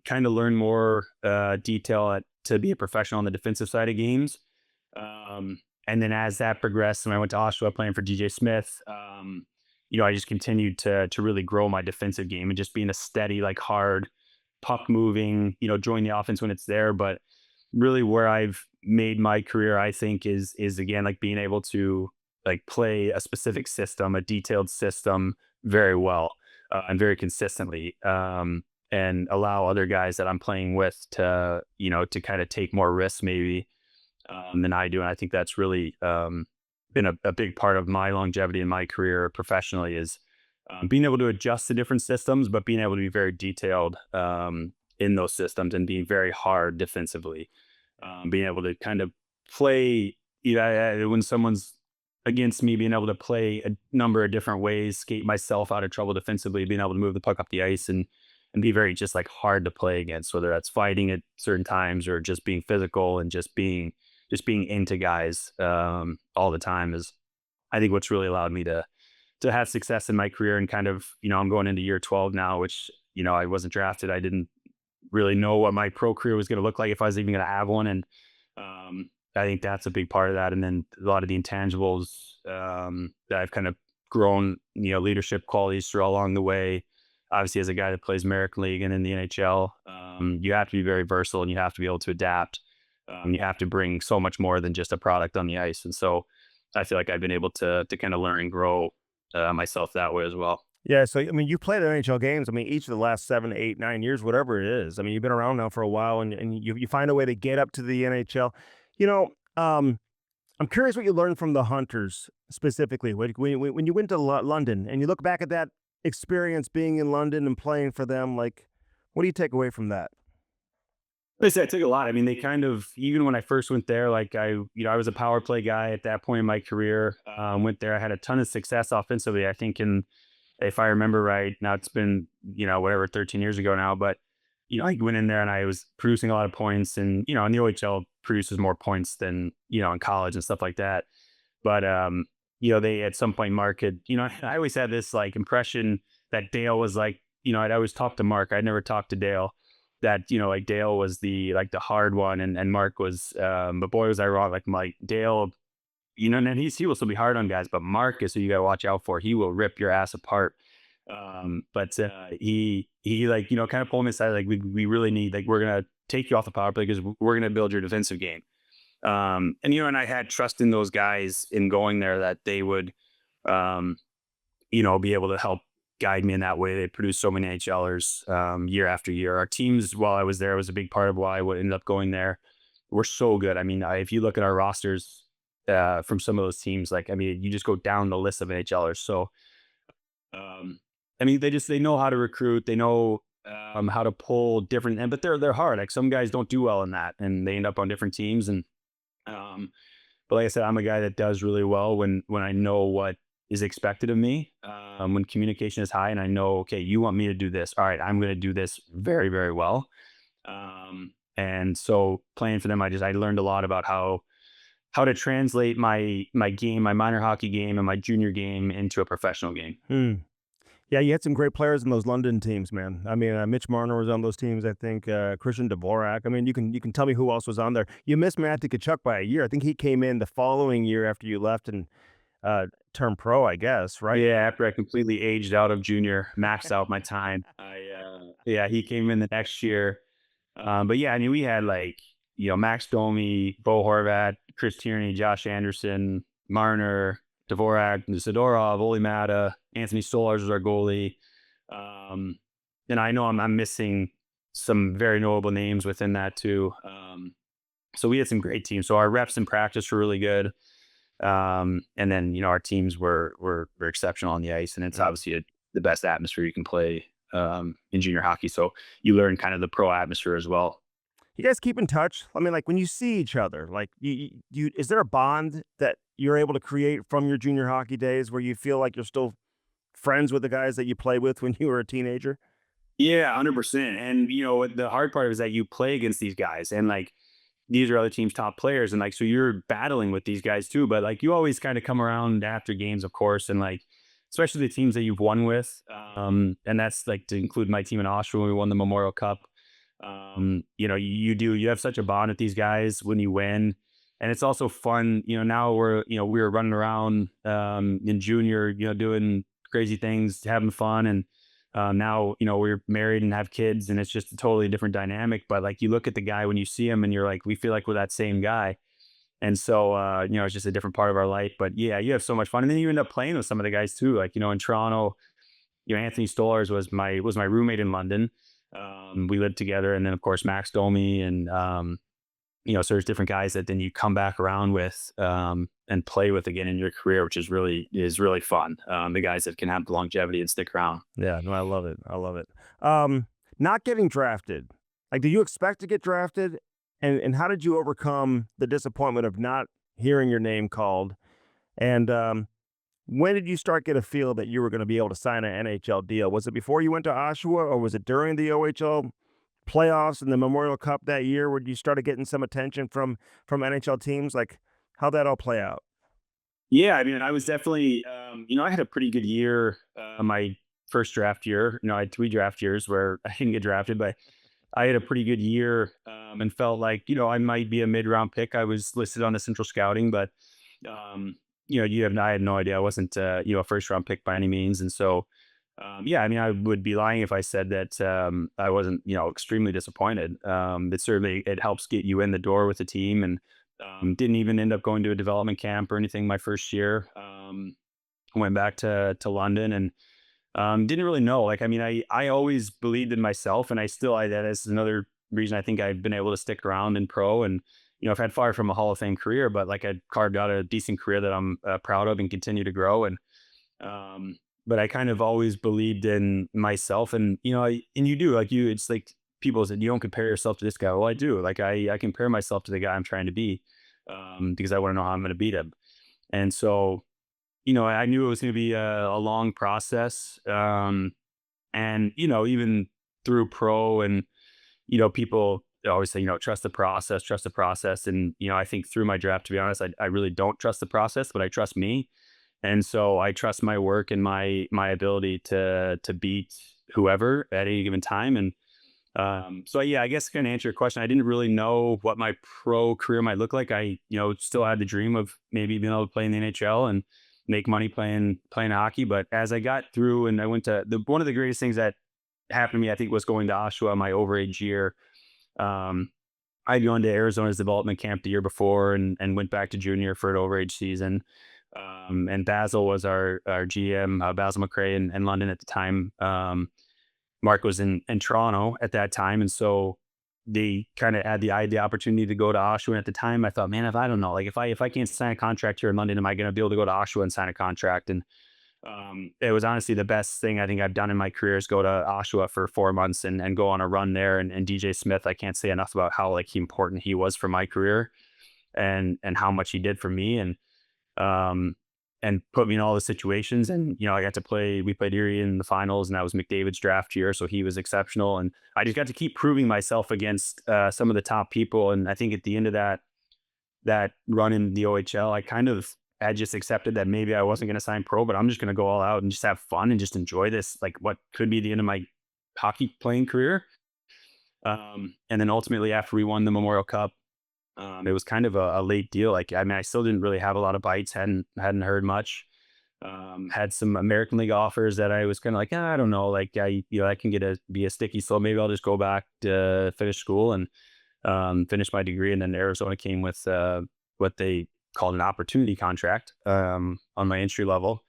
kind of learn more detail to be a professional on the defensive side of games. And then as that progressed, and I went to Oshawa playing for DJ Smith, I just continued to really grow my defensive game and just being a steady, like hard puck moving, join the offense when it's there. But really where I've made my career, I think is again, like being able to like play a specific system, a detailed system very well and very consistently. And allow other guys that I'm playing with to, to kind of take more risks maybe than I do. And I think that's really been a big part of my longevity in my career professionally is being able to adjust to different systems, but being able to be very detailed in those systems and being very hard defensively. Being able to kind of play, when someone's against me, being able to play a number of different ways, skate myself out of trouble defensively, being able to move the puck up the ice and be very just like hard to play against, whether that's fighting at certain times or just being physical and just being into guys all the time is, I think, what's really allowed me to have success in my career. And kind of, I'm going into year 12 now, which, I wasn't drafted. I didn't really know what my pro career was going to look like if I was even going to have one. And I think that's a big part of that. And then a lot of the intangibles that I've kind of grown, leadership qualities through along the way. Obviously, as a guy that plays American League and in the NHL, you have to be very versatile and you have to be able to adapt. You have to bring so much more than just a product on the ice. And so I feel like I've been able to kind of learn and grow myself that way as well. Yeah, so I mean, you played NHL games. I mean, each of the last 7, 8, 9 years, whatever it is. I mean, you've been around now for a while, and you find a way to get up to the NHL. You know, I'm curious what you learned from the Hunters specifically. When you went to London and you look back at that experience being in London and playing for them, like, what do you take away from that? Like I said, I took a lot. I mean, they kind of, even when I first went there, like I was a power play guy at that point in my career. Went there, I had a ton of success offensively. I think if I remember right, now it's been, whatever, 13 years ago now, but, I went in there and I was producing a lot of points and, in the OHL produces more points than, in college and stuff like that. But, they at some point, Mark had, I always had this like impression that Dale was like, I'd always talk to Mark. I'd never talked to Dale. That, like Dale was the hard one and Mark was, but boy, was I wrong. Like Dale, and he will still be hard on guys, but Mark is who you got to watch out for. He will rip your ass apart. But he like, kind of pulled me aside, like we really need, like, we're going to take you off the power play because we're going to build your defensive game. And, and I had trust in those guys in going there that they would, be able to help guide me in that way. They produced so many NHLers year after year. Our teams, while I was there, was a big part of why I would end up going there. We're so good. I mean, if you look at our rosters from some of those teams, like, I mean, you just go down the list of NHLers. So, I mean, they know how to recruit. They know how to pull different, but they're hard. Like some guys don't do well in that, and they end up on different teams. And But like I said, I'm a guy that does really well when I know what is expected of me. When communication is high and I know, okay, you want me to do this. All right, I'm going to do this very, very well. And so playing for them, I learned a lot about how to translate my game, my minor hockey game and my junior game into a professional game. Hmm. Yeah, you had some great players in those London teams, man. I mean, Mitch Marner was on those teams. I think Christian Dvorak. I mean, you can tell me who else was on there. You missed Matty Tkachuk by a year. I think he came in the following year after you left and turned pro, I guess, right? Yeah, after I completely aged out of junior, maxed out my time. Yeah, he came in the next year. But yeah, I mean, we had like, Max Domi, Bo Horvat, Chris Tierney, Josh Anderson, Marner, Dvorak, Zadorov, Oli Mata, Anthony Stolarz was our goalie. Um, and I know I'm missing some very notable names within that too. So we had some great teams. So our reps in practice were really good. And then, our teams were exceptional on the ice, and it's obviously the best atmosphere you can play in junior hockey. So you learn kind of the pro atmosphere as well. You guys keep in touch? I mean, like when you see each other, like is there a bond that you're able to create from your junior hockey days where you feel like you're still friends with the guys that you played with when you were a teenager? Yeah, 100%. And the hard part is that you play against these guys, and like these are other teams' top players, and like so you're battling with these guys too. But like you always kind of come around after games, of course, and like especially the teams that you've won with. And that's like to include my team in Austria when we won the Memorial Cup. You have such a bond with these guys when you win. And it's also fun, now we were running around in junior, doing crazy things, having fun. And now, we're married and have kids, and it's just a totally different dynamic. But like you look at the guy when you see him and you're like, we feel like we're that same guy. And so, it's just a different part of our life. But yeah, you have so much fun. And then you end up playing with some of the guys too. Like, in Toronto, Anthony Stolarz was my roommate in London. We lived together. And then of course, Max Domi and, so there's different guys that then you come back around with and play with again in your career, which is really fun. The guys that can have the longevity and stick around. Yeah, no, I love it. I love it. Not getting drafted. Like, did you expect to get drafted? And how did you overcome the disappointment of not hearing your name called? And when did you start get a feel that you were going to be able to sign an NHL deal? Was it before you went to Oshawa, or was it during the OHL playoffs and the Memorial Cup that year where you started getting some attention from NHL teams? Like, how'd that all play out? Yeah, I mean, I was definitely, I had a pretty good year. My first draft year, I had 3 draft years where I didn't get drafted, but I had a pretty good year and felt like, I might be a mid-round pick. I was listed on the central scouting, but, I had no idea. I wasn't, a first-round pick by any means. And so, yeah, I mean, I would be lying if I said that I wasn't, extremely disappointed. It helps get you in the door with the team, and didn't even end up going to a development camp or anything my first year. Went back to London and didn't really know. Like, I mean, I always believed in myself, and that is another reason I think I've been able to stick around in pro. And I've had far from a Hall of Fame career, but like I carved out a decent career that I'm proud of and continue to grow. And but I kind of always believed in myself, and and you do, like, it's like people said, you don't compare yourself to this guy. Well, I do. Like, I compare myself to the guy I'm trying to be, because I want to know how I'm going to beat him. And so, I knew it was going to be a long process. And, even through pro, and, people always say, trust the process, trust the process. And, I think through my draft, to be honest, I really don't trust the process, but I trust me. And so I trust my work and my ability to beat whoever at any given time. And so yeah, I guess to kind of answer your question, I didn't really know what my pro career might look like. I, still had the dream of maybe being able to play in the NHL and make money playing hockey. But as I got through and I went to one of the greatest things that happened to me, I think, was going to Oshawa my overage year. I'd gone to Arizona's development camp the year before and went back to junior for an overage season. And Basil was our GM, Basil McRae in London at the time. Mark was in Toronto at that time. And so they kind of had the opportunity to go to Oshawa. At the time, I thought, man, if I don't know, like if I can't sign a contract here in London, am I going to be able to go to Oshawa and sign a contract? And it was honestly the best thing I think I've done in my career is go to Oshawa for 4 months and go on a run there. And DJ Smith, I can't say enough about how like important he was for my career. and how much he did for me, um, and put me in all the situations. And, I got to play, we played Erie in the finals, and that was McDavid's draft year. So he was exceptional. And I just got to keep proving myself against some of the top people. And I think at the end of that run in the OHL, I kind of had just accepted that maybe I wasn't going to sign pro, but I'm just going to go all out and just have fun and just enjoy this, like what could be the end of my hockey playing career. And then ultimately, after we won the Memorial Cup, it was kind of a late deal. Like, I mean, I still didn't really have a lot of bites, hadn't heard much. Had some American League offers that I was kind of like, I don't know, like I can be a sticky slow. Maybe I'll just go back to finish school and finish my degree. And then Arizona came with what they called an opportunity contract on my entry level.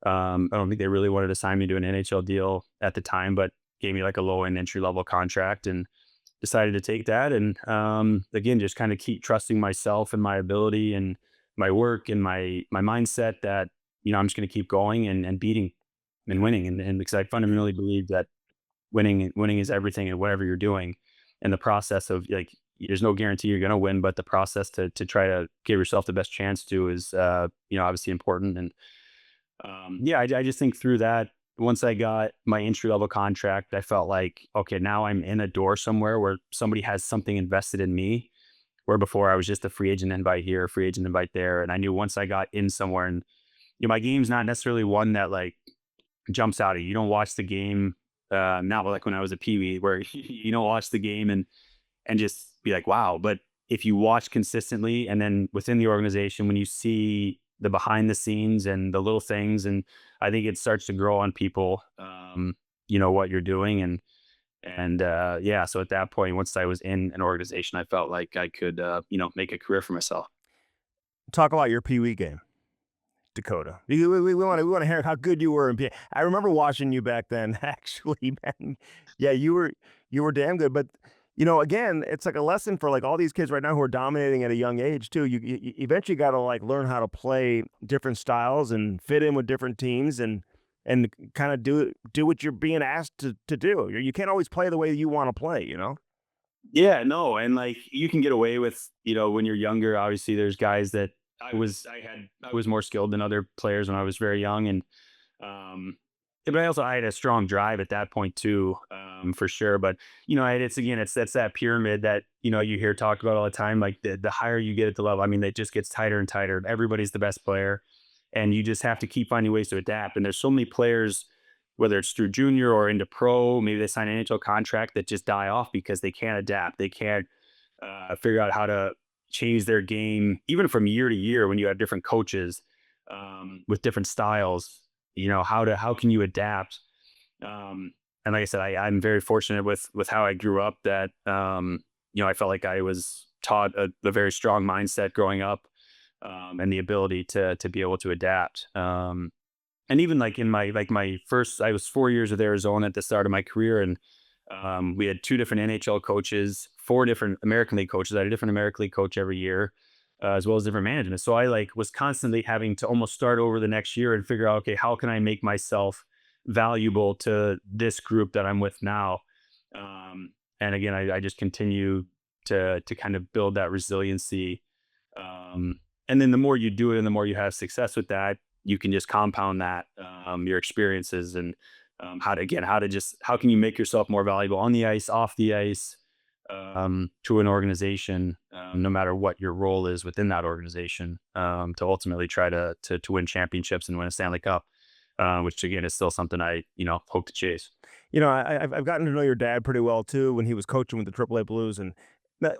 I don't think they really wanted to sign me to an NHL deal at the time, but gave me like a low end entry level contract, and decided to take that. And again, just kind of keep trusting myself and my ability and my work and my mindset that, I'm just going to keep going and beating and winning. And because I fundamentally believe that winning is everything in whatever you're doing. And the process of, like, there's no guarantee you're going to win, but the process to try to give yourself the best chance to is, obviously important. And I just think through that, once I got my entry level contract, I felt like, okay, now I'm in a door somewhere where somebody has something invested in me, where before I was just a free agent invite here, free agent invite there. And I knew once I got in somewhere, and my game's not necessarily one that like jumps out at you. You don't watch the game, not like when I was a peewee, where you don't watch the game and just be like, wow. But if you watch consistently, and then within the organization, when you see the behind the scenes and the little things, and I think it starts to grow on people, what you're doing. And so at that point, once I was in an organization, I felt like I could, make a career for myself. Talk about your Pee Wee game, Dakota. We want to hear how good you were in Pee. I remember watching you back then. Actually, man, yeah, you were damn good. But again, it's like a lesson for like all these kids right now who are dominating at a young age too. You eventually got to like learn how to play different styles and fit in with different teams and kind of do what you're being asked to do. You can't always play the way you want to play. Yeah, no, and like you can get away with, when you're younger. Obviously, there's guys that I was more skilled than other players when I was very young, and but I had a strong drive at that point too, for sure. But it's that pyramid that you hear talked about all the time. Like the higher you get at the level, I mean, it just gets tighter and tighter. Everybody's the best player, and you just have to keep finding ways to adapt. And there's so many players, whether it's through junior or into pro, maybe they sign an NHL contract, that just die off because they can't adapt. They can't figure out how to change their game, even from year to year when you have different coaches with different styles. How can you adapt? And like I said, I'm very fortunate with how I grew up, that I felt like I was taught a very strong mindset growing up, and the ability to be able to adapt. And even like in my first, I was 4 years with Arizona at the start of my career, and we had 2 different NHL coaches, 4 different American League coaches. I had a different American League coach every year, as well as different management. So I like was constantly having to almost start over the next year and figure out, okay, how can I make myself valuable to this group that I'm with now? And again, I just continue to kind of build that resiliency. And then the more you do it and the more you have success with that, you can just compound that, your experiences, and how can you make yourself more valuable on the ice, off the ice, to an organization, no matter what your role is within that organization, to ultimately try to win championships and win a Stanley Cup, which again is still something I hope to chase. I've gotten to know your dad pretty well too when he was coaching with the AAA Blues. And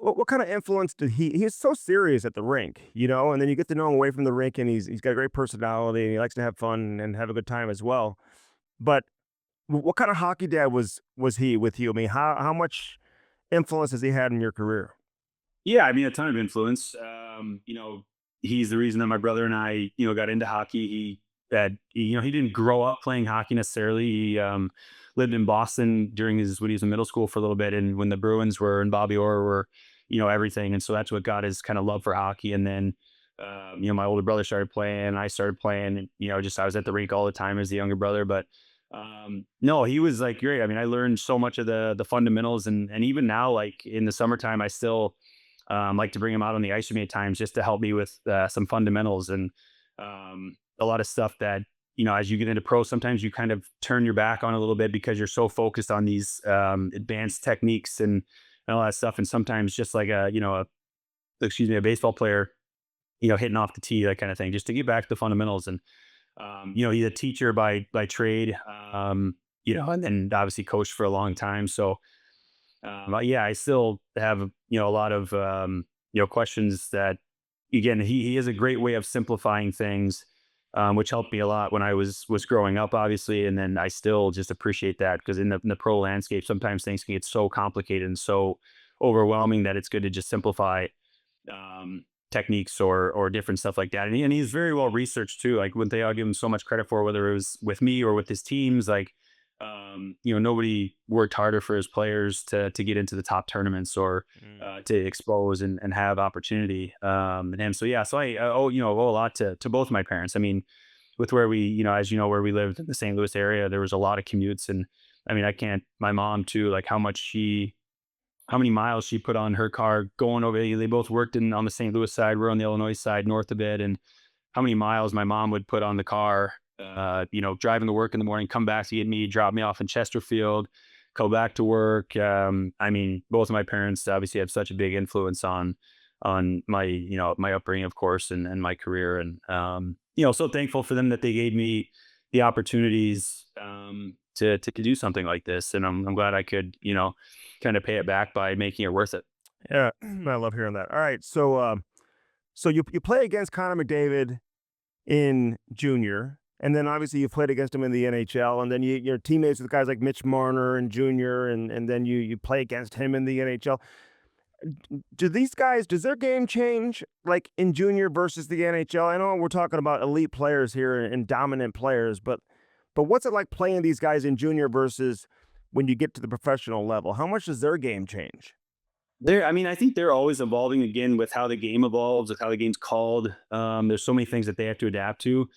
what kind of influence did he's so serious at the rink, and then you get to know him away from the rink, and he's got a great personality, and he likes to have fun and have a good time as well. But what kind of hockey dad was he with you? I mean, how much influence has he had in your career? Yeah, I mean, a ton of influence. He's the reason that my brother and I, got into hockey. He didn't grow up playing hockey necessarily. He lived in Boston when he was in middle school for a little bit, and when the Bruins were and Bobby Orr were, everything. And so that's what got his kind of love for hockey. And then, my older brother started playing, and I started playing, and I was at the rink all the time as the younger brother. But no, he was like great. I mean, I learned so much of the fundamentals, and even now, like in the summertime, I still like to bring him out on the ice with me at times just to help me with some fundamentals and a lot of stuff that, as you get into pro, sometimes you kind of turn your back on a little bit because you're so focused on these advanced techniques and all that stuff. And sometimes just like a baseball player, hitting off the tee, that kind of thing, just to get back to the fundamentals. And, he's a teacher by trade, and then obviously coached for a long time. So, but yeah, I still have, a lot of, questions that, again, he has a great way of simplifying things, which helped me a lot when I was growing up, obviously. And then I still just appreciate that because in the pro landscape, sometimes things can get so complicated and so overwhelming that it's good to just simplify techniques or different stuff like that. And he's very well researched too. Like when they all give him so much credit for, whether it was with me or with his teams, like, nobody worked harder for his players to get into the top tournaments or to expose and have opportunity. And him. So yeah, so I owe a lot to both my parents. I mean, with where we, as you know, where we lived in the St. Louis area, there was a lot of commutes. And I mean, my mom too, like how many miles she put on her car going over. They both worked on the St. Louis side. We're on the Illinois side, north of it. And how many miles my mom would put on the car, driving to work in the morning, come back to get me, drop me off in Chesterfield, go back to work. I mean, both of my parents obviously have such a big influence on my, my upbringing, of course, and my career. And, so thankful for them that they gave me the opportunities, to do something like this. And I'm glad I could, kind of pay it back by making it worth it. Yeah, I love hearing that. All right, so you play against Connor McDavid in junior, and then obviously you played against him in the NHL, and then you're teammates with guys like Mitch Marner and junior, and then you play against him in the NHL. Does their game change like in junior versus the NHL? I know we're talking about elite players here and dominant players, but what's it like playing these guys in junior versus when you get to the professional level? How much does their game change? I think they're always evolving again with how the game evolves, with how the game's called. There's so many things that they have to adapt to.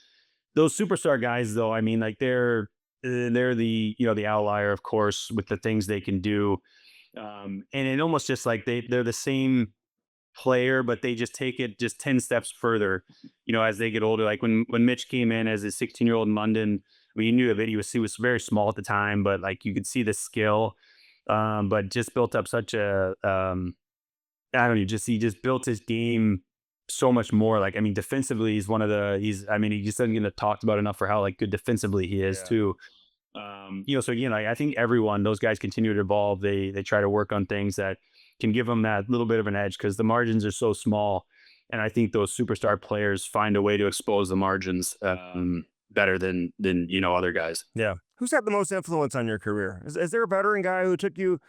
Those superstar guys, though, I mean, like they're the the outlier, of course, with the things they can do. And it almost just like they're the same player, but they just take it just 10 steps further, as they get older. Like when Mitch came in as a 16-year-old in London, I mean, you knew he was very small at the time, but like you could see the skill, but just built up such a, I don't know, he just built his game so much more. Like, I mean, defensively, he just doesn't get talked about enough for how like good defensively he is too. So again, I think those guys continue to evolve. They try to work on things that can give them that little bit of an edge because the margins are so small. And I think those superstar players find a way to expose the margins better than other guys. Yeah. Who's had the most influence on your career? Is there a veteran guy who took you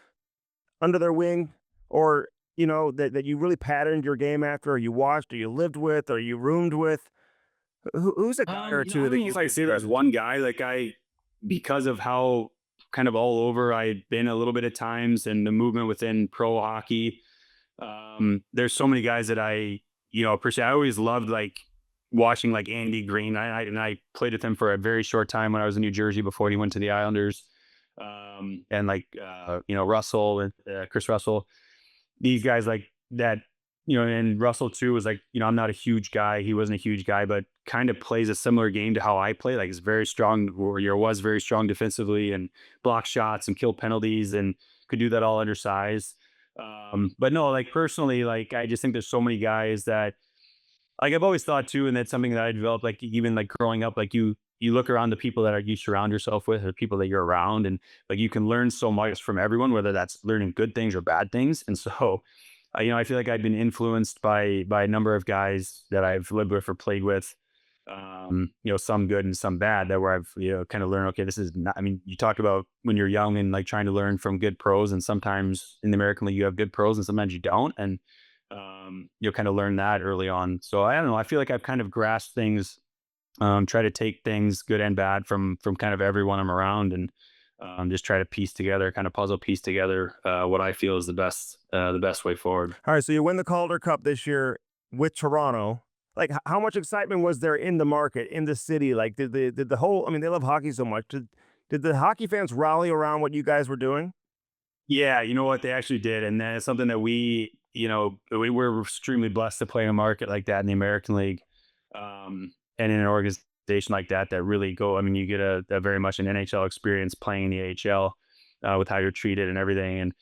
under their wing, or that you really patterned your game after, or you watched, or you lived with, or you roomed with? Who's a guy or two that you? I say there's one guy because of how kind of all over I'd been a little bit at times and the movement within pro hockey. There's so many guys that I appreciate. I always loved like watching like Andy Green. I played with him for a very short time when I was in New Jersey before he went to the Islanders. And like Russell and Chris Russell, these guys like that, and Russell too was like, I'm not a huge guy. He wasn't a huge guy, but kind of plays a similar game to how I play. Like he's very strong, was very strong defensively and block shots and kill penalties and could do that all undersized. But no, like personally, like I just think there's so many guys that like I've always thought too, and that's something that I developed, like even like growing up, like you look around the people that you surround yourself with, or people that you're around, and like you can learn so much from everyone, whether that's learning good things or bad things. And so, I feel like I've been influenced by a number of guys that I've lived with or played with, some good and some bad, that where I've kind of learned, okay, this is not. I mean, you talk about when you're young and like trying to learn from good pros, and sometimes in the American League you have good pros and sometimes you don't, and you'll kind of learn that early on. So I don't know. I feel like I've kind of grasped things, try to take things good and bad from kind of everyone I'm around, and just try to puzzle piece together what I feel is the best way forward. All right, so you win the Calder Cup this year with Toronto. Like, how much excitement was there in the market, in the city? Like, did the whole? I mean, they love hockey so much. Did the hockey fans rally around what you guys were doing? Yeah, you know what, they actually did, and that's something that we we're extremely blessed to play in a market like that in the American League, and in an organization like that that really go. I mean, you get a very much an NHL experience playing in the AHL, with how you're treated and everything. And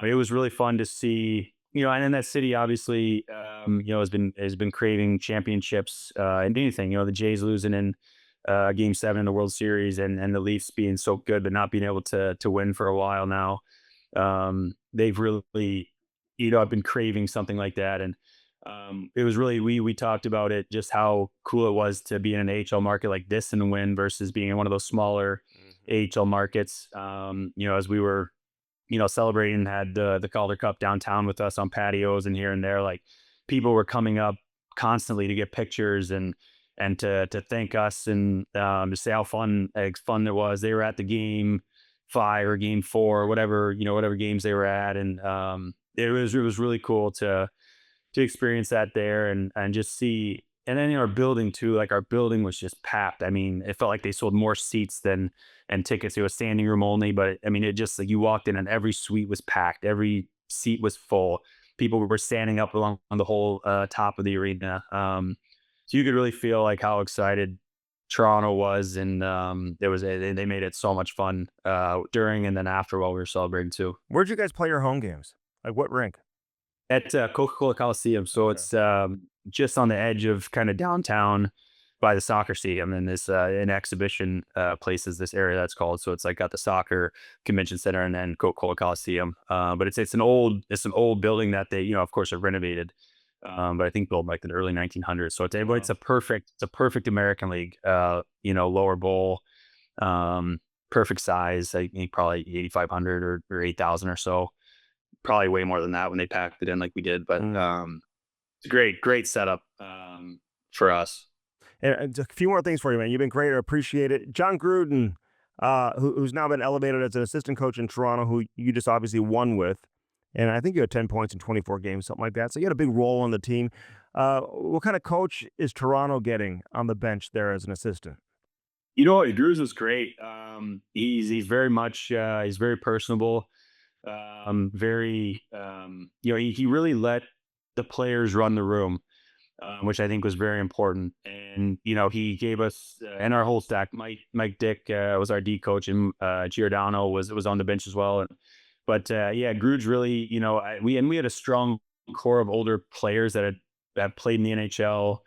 it was really fun to see. And in that city, obviously, has been craving championships, and anything. The Jays losing in Game 7 in the World Series, and the Leafs being so good but not being able to win for a while now. They've really, I've been craving something like that. And it was really, we talked about it, just how cool it was to be in an AHL market like this and win versus being in one of those smaller Mhm. AHL markets. As we were, celebrating, had the Calder Cup downtown with us on patios and here and there, like people were coming up constantly to get pictures and to thank us, and to say how fun it was. They were at the game 5 or game 4, whatever games they were at. And it was really cool to experience that there, and just see. And then in our building too, like our building was just packed. I mean, it felt like they sold more seats than and tickets. It was standing room only, but I mean, it just, like, you walked in and every suite was packed, every seat was full. People were standing up along on the whole top of the arena. So you could really feel like how excited Toronto was, and they made it so much fun during and then after while we were celebrating too. Where'd you guys play your home games? Like what rink? At Coca-Cola Coliseum, so Okay. it's just on the edge of kind of downtown by the soccer stadium, and this an exhibition place is this area that's called. So it's like got the soccer convention center and then Coca-Cola Coliseum. But it's an old building that they, of course, have renovated. But I think built like in the early 1900s. So it's Wow. a perfect American League, lower bowl, um, perfect size. I think probably 8,500 or 8,000 or so, probably way more than that when they packed it in like we did. But Mm. it's a great setup, for us. And just a few more things for you, man. You've been great. I appreciate it. John Gruden, who's now been elevated as an assistant coach in Toronto, who you just obviously won with. And I think you had 10 points in 24 games, something like that. So you had a big role on the team. What kind of coach is Toronto getting on the bench there as an assistant? Drew's was great. He's very much, he's very personable. Very, he really let the players run the room, which I think was very important. And he gave us, and our whole stack. Mike Dick was our D coach, and Giordano was on the bench as well. But yeah, Grude's really, we had a strong core of older players that played in the NHL.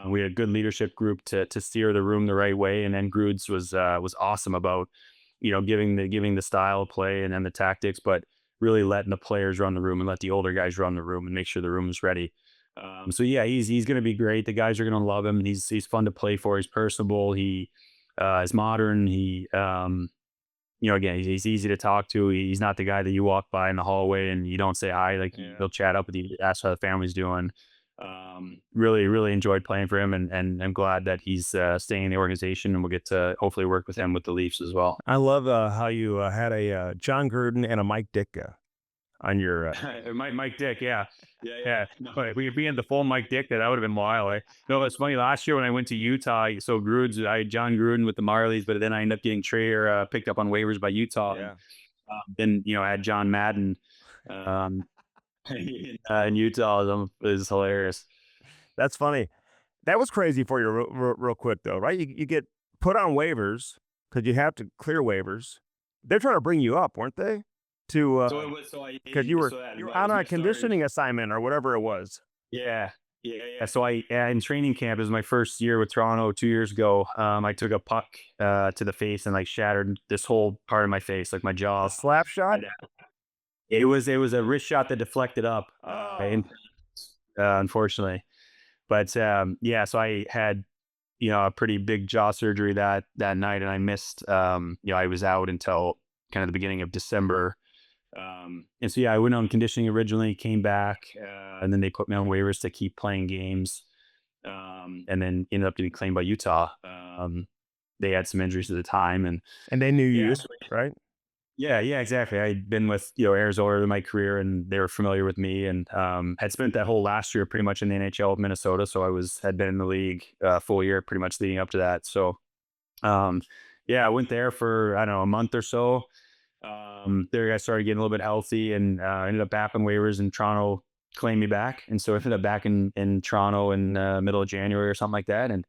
We had a good leadership group to steer the room the right way, and then Grude's was awesome about, giving the style of play and then the tactics, but really letting the players run the room and let the older guys run the room and make sure the room is ready. So yeah, he's going to be great. The guys are going to love him. He's fun to play for. He's personable. He is modern. Again, he's easy to talk to. He's not the guy that you walk by in the hallway and you don't say hi. Like, Yeah. he'll chat up with you, ask how the family's doing. Really, really enjoyed playing for him, and I'm glad that he's staying in the organization, and we'll get to hopefully work with him with the Leafs as well. I love how you had a John Gruden and a Mike Ditka on your. Mike Dick, yeah, yeah. But we being the full Mike Dick, that would have been wild. No, it's funny. Last year when I went to Utah, so I had John Gruden with the Marlies, but then I ended up getting picked up on waivers by Utah, and Yeah. then I had John Madden, um, in Utah. Is hilarious. That's funny. That was crazy for you, real quick, though, right? You get put on waivers because you have to clear waivers. They're trying to bring you up, weren't they? To So it was so I because you were so that you were I out was on my a starter. conditioning assignment or whatever it was. Yeah. Yeah. So in training camp, it was my first year with Toronto 2 years ago. I took a puck to the face and like shattered this whole part of my face, like my A jaw. slap shot. And, it was a wrist shot that deflected up, Oh, unfortunately. But yeah, so I had a pretty big jaw surgery that night, and I missed. I was out until kind of the beginning of December. And so yeah, I went on conditioning originally, came back, and then they put me on waivers to keep playing games, and then ended up getting claimed by Utah. They had some injuries at the time, and and they knew yeah, you, so right? yeah, exactly. I'd been with Arizona in my career, and they were familiar with me, and had spent that whole last year pretty much in the NHL with Minnesota. So had been in the league full year pretty much leading up to that. So um, yeah, I went there for, I don't know, a month or so. There I started getting a little bit healthy, and ended up back on waivers in Toronto. claim me back. And so I ended up back in Toronto in middle of January or something like that. And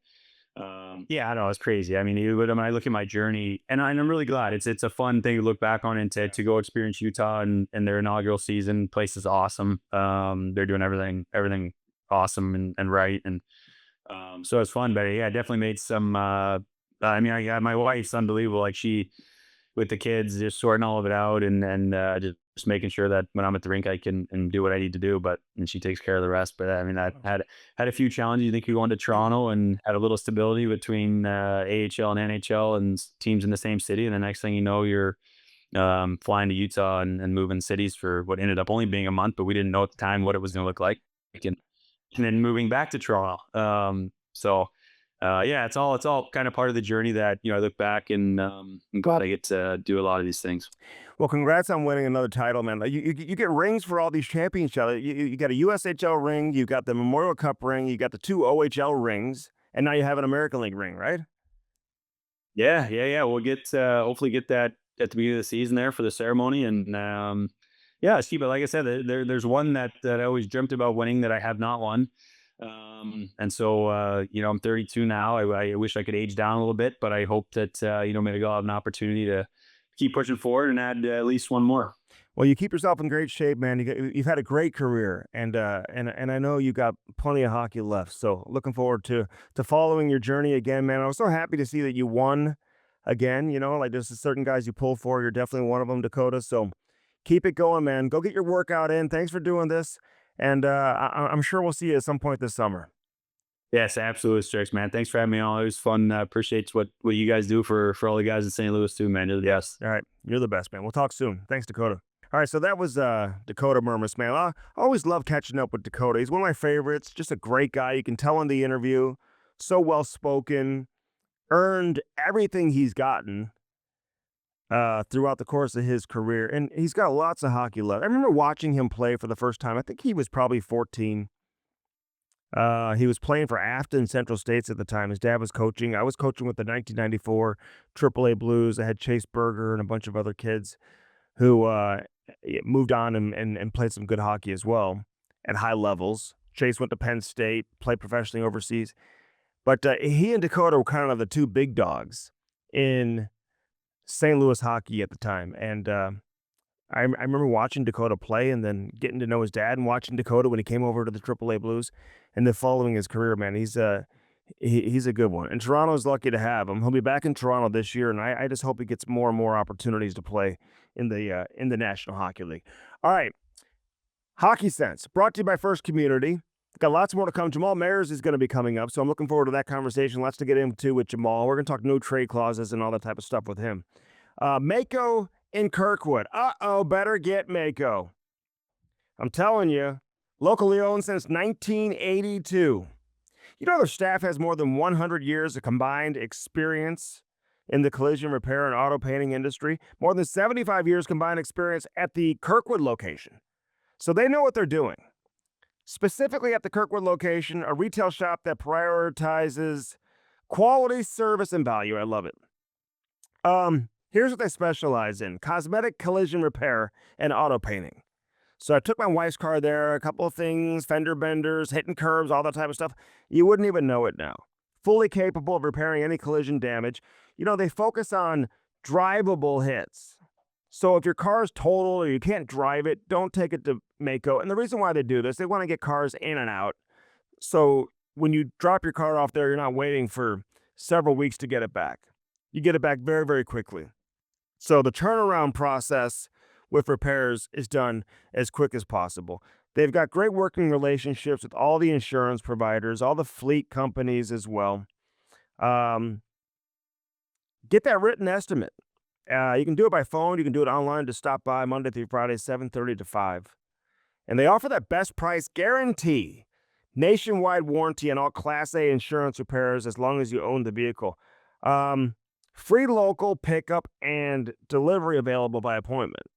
yeah, I don't know, it's crazy. I mean, when I look at my journey, and I'm really glad it's a fun thing to look back on and to go experience Utah and their inaugural season. Place is awesome. They're doing everything awesome and right. And so it's fun, but yeah, I definitely made some, I mean, my wife's unbelievable. Like she, with the kids, just sorting all of it out and just making sure that when I'm at the rink, I can and do what I need to do. And she takes care of the rest. But I mean, I had a few challenges. You think you're going to Toronto and had a little stability between AHL and NHL and teams in the same city, and the next thing you know, you're flying to Utah and moving cities for what ended up only being a month, but we didn't know at the time what it was going to look like. And then moving back to Toronto. Yeah, it's all kind of part of the journey that, I look back and I'm glad I get to do a lot of these things. Well, congrats on winning another title, man. Like, you get rings for all these championships. You got a USHL ring, you got the Memorial Cup ring, you got the 2 OHL rings, and now you have an American League ring, right? Yeah. We'll hopefully get that at the beginning of the season there for the ceremony. And yeah, see, but like I said, there's one that I always dreamt about winning that I have not won. And so, I'm 32 now. I wish I could age down a little bit, but I hope that, maybe I'll have an opportunity to keep pushing forward and add at least one more. Well, you keep yourself in great shape, man. You've had a great career, and I know you got plenty of hockey left. So looking forward to following your journey again, man. I was so happy to see that you won again. Like there's certain guys you pull for. You're definitely one of them, Dakota. So keep it going, man. Go get your workout in. Thanks for doing this, and I'm sure we'll see you at some point this summer. Yes, absolutely, Strix, man. Thanks for having me on. It was fun. Appreciate what you guys do for all the guys in St. Louis too, man. You're the best. All right, you're the best, man. We'll talk soon. Thanks, Dakota. All right, so that was Dakota Mermis, man. I always love catching up with Dakota. He's one of my favorites. Just a great guy. You can tell in the interview. So well spoken. Earned everything he's gotten throughout the course of his career, and he's got lots of hockey left. I remember watching him play for the first time. I think he was probably 14. He was playing for Afton Central States at the time. His dad was coaching. I was coaching with the 1994 AAA Blues. I had Chase Berger and a bunch of other kids who moved on and played some good hockey as well at high levels. Chase went to Penn State, played professionally overseas. But he and Dakota were kind of the two big dogs in St. Louis hockey at the time. And I remember watching Dakota play and then getting to know his dad and watching Dakota when he came over to the AAA Blues and then following his career, man. He's a good one. And Toronto's lucky to have him. He'll be back in Toronto this year, and I just hope he gets more and more opportunities to play in the National Hockey League. All right. Hockey Sense, brought to you by First Community. Got lots more to come. Jamal Mayers is going to be coming up, so I'm looking forward to that conversation. Lots to get into with Jamal. We're going to talk no trade clauses and all that type of stuff with him. Mako in Kirkwood. Better get Mako. I'm telling you, locally owned since 1982. Their staff has more than 100 years of combined experience in the collision repair and auto painting industry. More than 75 years combined experience at the Kirkwood location. So they know what they're doing. Specifically at the Kirkwood location, a retail shop that prioritizes quality, service, and value. I love it. Here's what they specialize in: cosmetic collision repair and auto painting. So I took my wife's car there, a couple of things, fender benders, hitting curbs, all that type of stuff. You wouldn't even know it now. Fully capable of repairing any collision damage. They focus on drivable hits. So if your car is totaled or you can't drive it, don't take it to Mako. And the reason why they do this, they want to get cars in and out. So when you drop your car off there, you're not waiting for several weeks to get it back. You get it back very, very quickly. So the turnaround process with repairs is done as quick as possible. They've got great working relationships with all the insurance providers, all the fleet companies as well. Get that written estimate. You can do it by phone. You can do it online. To stop by Monday through Friday, 7:30 to 5. And they offer that best price guarantee. Nationwide warranty on all Class A insurance repairs as long as you own the vehicle. Free local pickup and delivery available by appointment.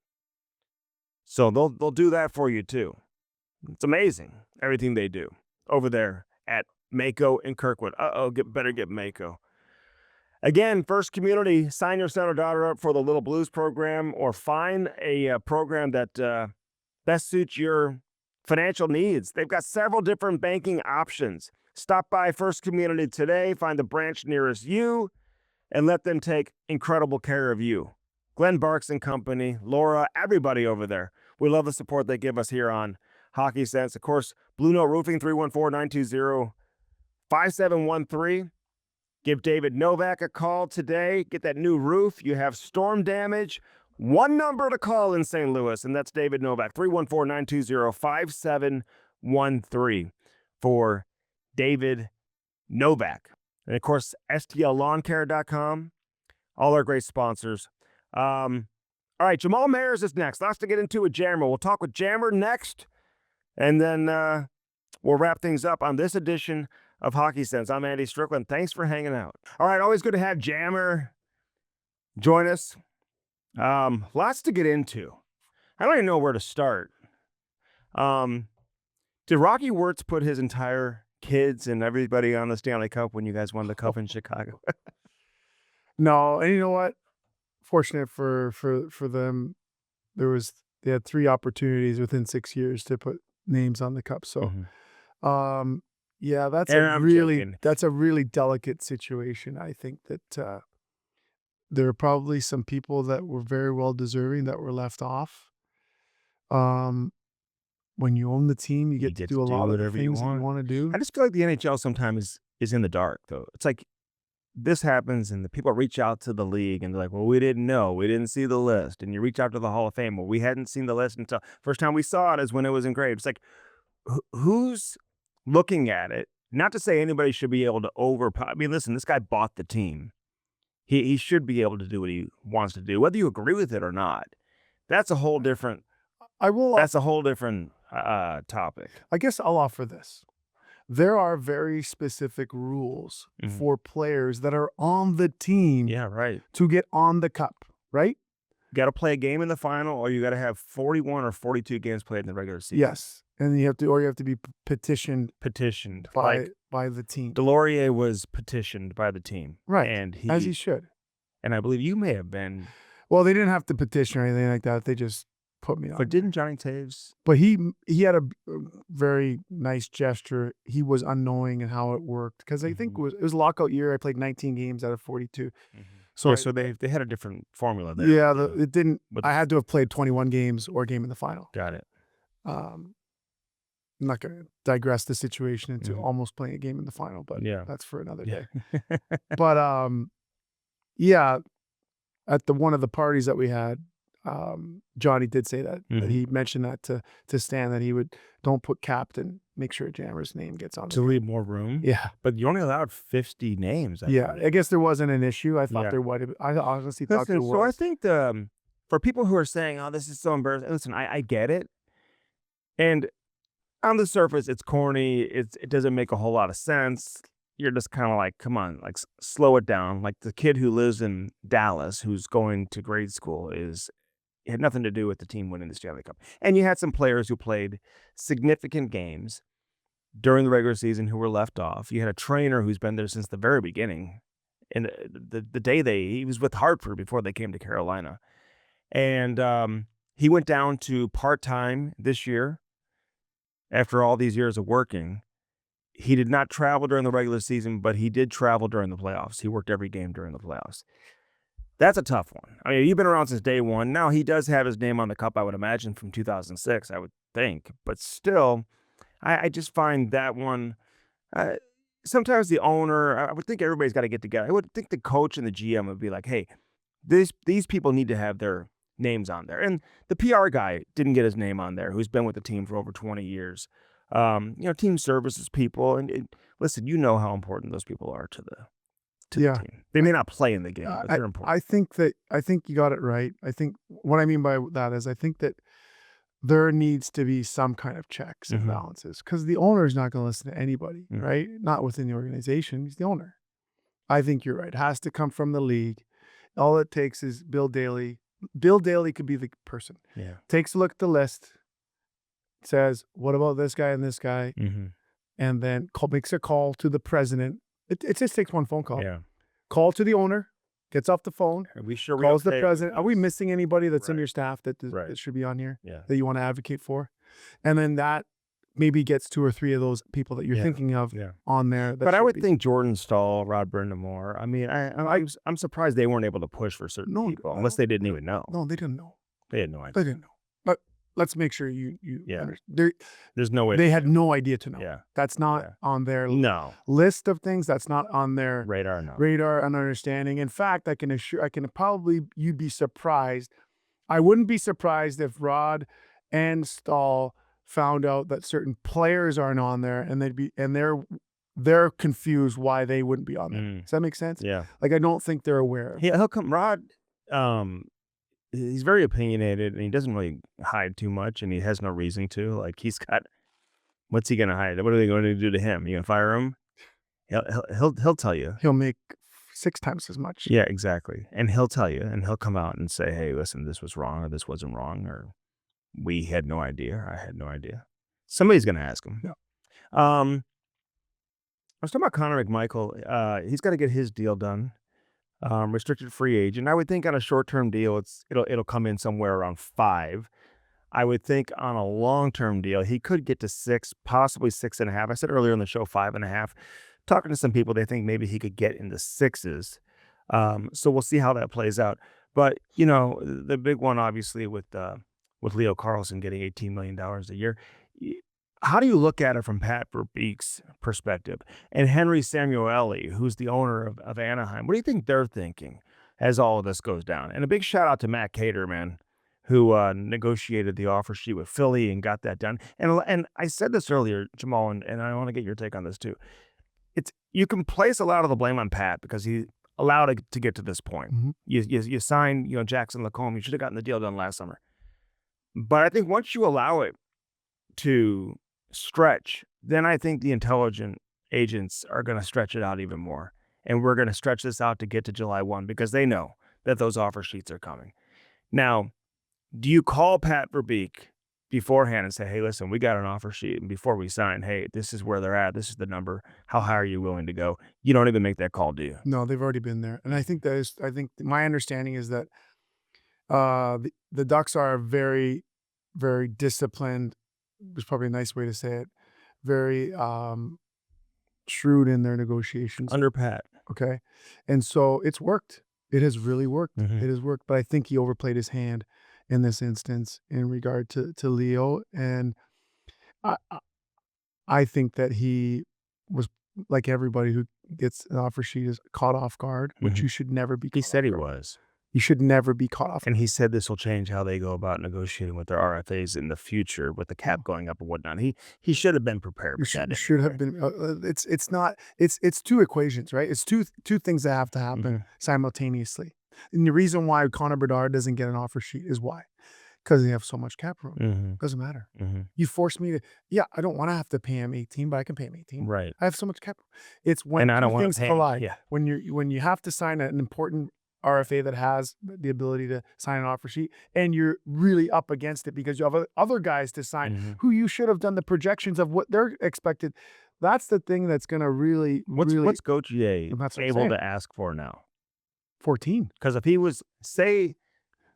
So they'll do that for you too. It's amazing, everything they do over there at Mako in Kirkwood. Better get Mako. Again, First Community, sign your son or daughter up for the Little Blues program or find a program that best suits your financial needs. They've got several different banking options. Stop by First Community today, find the branch nearest you, and let them take incredible care of you. Glenn Barks and company, Laura, everybody over there. We love the support they give us here on Hockey Sense. Of course, Blue Note Roofing, 314-920-5713. Give David Novak a call today. Get that new roof. You have storm damage. One number to call in St. Louis, and that's David Novak, 314-920-5713 for David Novak. And, of course, STLLawnCare.com, all our great sponsors. All right, Jamal Mayers is next. Lots to get into with Jammer. We'll talk with Jammer next, and then we'll wrap things up on this edition of Hockey Sense. I'm Andy Strickland. Thanks for hanging out. All right, always good to have Jammer join us. Lots to get into. I don't even know where to start. Did Rocky Wirtz put his entire kids and everybody on the Stanley Cup when you guys won the cup in Chicago? No, and you know what? Fortunate for them, they had 3 opportunities within 6 years to put names on the cup. So, yeah, that's a really delicate situation. I think that there are probably some people that were very well deserving that were left off. When you own the team, you get to do a lot of the things that you want to do. I just feel like the NHL sometimes is in the dark, though. It's like this happens and the people reach out to the league and they're like, well, we didn't know. We didn't see the list. And you reach out to the Hall of Fame. Well, we hadn't seen the list until first time we saw it is when it was engraved. It's like, who's looking at it? Not to say anybody should be able to I mean, listen, this guy bought the team. He should be able to do what he wants to do, whether you agree with it or not. That's a whole different. That's a whole different topic. I guess I'll offer this. There are very specific rules for players that are on the team. Yeah, right. To get on the cup, right? You got to play a game in the final, or you got to have 41 or 42 games played in the regular season. Yes, and you have to be petitioned by the team. Delorier was petitioned by the team, right? And as he should. And I believe you may have been. Well, they didn't have to petition or anything like that. They just put me on. But didn't Johnny Taves? But he had a very nice gesture. He was unknowing in how it worked because I think it was a lockout year. I played 19 games out of 42. So they had a different formula there. Yeah, it didn't. I had to have played 21 games or a game in the final. Got it. I'm not going to digress the situation into almost playing a game in the final, but that's for another day. But yeah, at one of the parties that we had, Johnny did say that, that he mentioned that to Stan, that he don't put captain, make sure Jammer's name gets on to leave more room. Yeah, but you only allowed 50 names. I guess there wasn't an issue. I thought there would. I honestly thought there was. So I think for people who are saying, "Oh, this is so embarrassing," listen, I get it, and on the surface, it's corny. It doesn't make a whole lot of sense. You're just kind of like, come on, like slow it down. Like the kid who lives in Dallas, who's going to grade school, it had nothing to do with the team winning the Stanley Cup. And you had some players who played significant games during the regular season who were left off. You had a trainer who's been there since the very beginning. And the day he was with Hartford before they came to Carolina. And he went down to part-time this year after all these years of working. He did not travel during the regular season, but he did travel during the playoffs. He worked every game during the playoffs. That's a tough one. I mean, you've been around since day one. Now, he does have his name on the cup, I would imagine, from 2006, I would think. But still, I just find that one, sometimes the owner, I would think everybody's got to get together. I would think the coach and the GM would be like, hey, these people need to have their names on there. And the PR guy didn't get his name on there, who's been with the team for over 20 years. Team services people. And listen, you know how important those people are to the team. They may not play in the game, but they're important. I think you got it right. I think what I mean by that is I think that there needs to be some kind of checks and balances because the owner is not going to listen to anybody, right? Not within the organization. He's the owner. I think you're right. It has to come from the league. All it takes is Bill Daly. Bill Daly could be the person. Yeah. Takes a look at the list, says, what about this guy and this guy? And then makes a call to the president. It just takes one phone call. Yeah. Call to the owner, gets off the phone. Are we sure calls the president. Are we missing anybody that's in your staff that Right. should be on here? Yeah. That you want to advocate for? And then that maybe gets 2 or 3 of those people that you're Yeah. thinking of Yeah. on there. But I would think Jordan Stahl, Rod Brindamore. I mean, I'm surprised they weren't able to push for certain No, people, unless they didn't even know. No, they didn't know. They had no idea. They didn't know. But let's make sure you Yeah. understand. There's no way. They had no idea to know. Yeah. That's not Yeah. on their No list of things. That's not on their radar. No. radar and understanding. In fact, you'd be surprised. I wouldn't be surprised if Rod and Stahl found out that certain players aren't on there, and they're confused why they wouldn't be on there. Does that make sense? Yeah. Like, I don't think they're aware. He'll come. Rod, he's very opinionated, and he doesn't really hide too much, and he has no reason to. Like, he's got. What's he gonna hide? What are they going to do to him? You gonna fire him? He'll tell you. He'll make 6 times as much. Yeah, exactly. And he'll tell you, and he'll come out and say, "Hey, listen, this was wrong, or this wasn't wrong, or we had no idea, or I had no idea." Somebody's gonna ask him. Yeah. I was talking about Connor McMichael. He's got to get his deal done. Restricted free agent. I would think on a short-term deal, it'll come in somewhere around 5. I would think on a long-term deal, he could get to 6, possibly 6.5. I said earlier in the show 5.5. Talking to some people, they think maybe he could get into 6s. So we'll see how that plays out. But the big one, obviously, with Leo Carlsson getting $18 million a year. How do you look at it from Pat Verbeek's perspective? And Henry Samueli, who's the owner of Anaheim, what do you think they're thinking as all of this goes down? And a big shout out to Matt Cater, man, who negotiated the offer sheet with Philly and got that done. And I said this earlier, Jamal, and I want to get your take on this too. You can place a lot of the blame on Pat because he allowed it to get to this point. Mm-hmm. You signed Jackson Lacombe. You should have gotten the deal done last summer. But I think once you allow it to stretch, then I think the intelligent agents are going to stretch it out even more. And we're going to stretch this out to get to July 1 because they know that those offer sheets are coming. Now, do you call Pat Verbeek beforehand and say, "Hey, listen, we got an offer sheet, and before we sign, hey, this is where they're at. This is the number. How high are you willing to go?" You don't even make that call, do you? No, they've already been there. And I think my understanding is that the Ducks are very, very disciplined. There's probably a nice way to say it. Very shrewd in their negotiations. Under Pat. Okay. And so it's worked. It has really worked. Mhm. It has worked. But I think he overplayed his hand in this instance in regard to Leo. And I think that he was, like everybody who gets an offer sheet, is caught off guard, which Mhm. you should never be. He caught said off he guard. was. You should never be caught off. And he said this will change how they go about negotiating with their RFAs in the future with the cap going up and whatnot. He should have been prepared You for that. should have been. It's not. It's 2 equations, right? It's two things that have to happen simultaneously. And the reason why Connor Bedard doesn't get an offer sheet is why? Because they have so much cap room. Mm-hmm. Doesn't matter. Mm-hmm. You force me to. Yeah, I don't want to have to pay him 18, but I can pay him 18. Right. I have so much cap room. It's when And I don't two want things to pay. collide. Yeah. When you have to sign an important RFA that has the ability to sign an offer sheet, and you're really up against it because you have other guys to sign Mhm. who you should have done the projections of what they're expected. That's the thing that's going to really, What's Gauthier That's what I'm able saying. to ask for now? 14. Because if he was, say,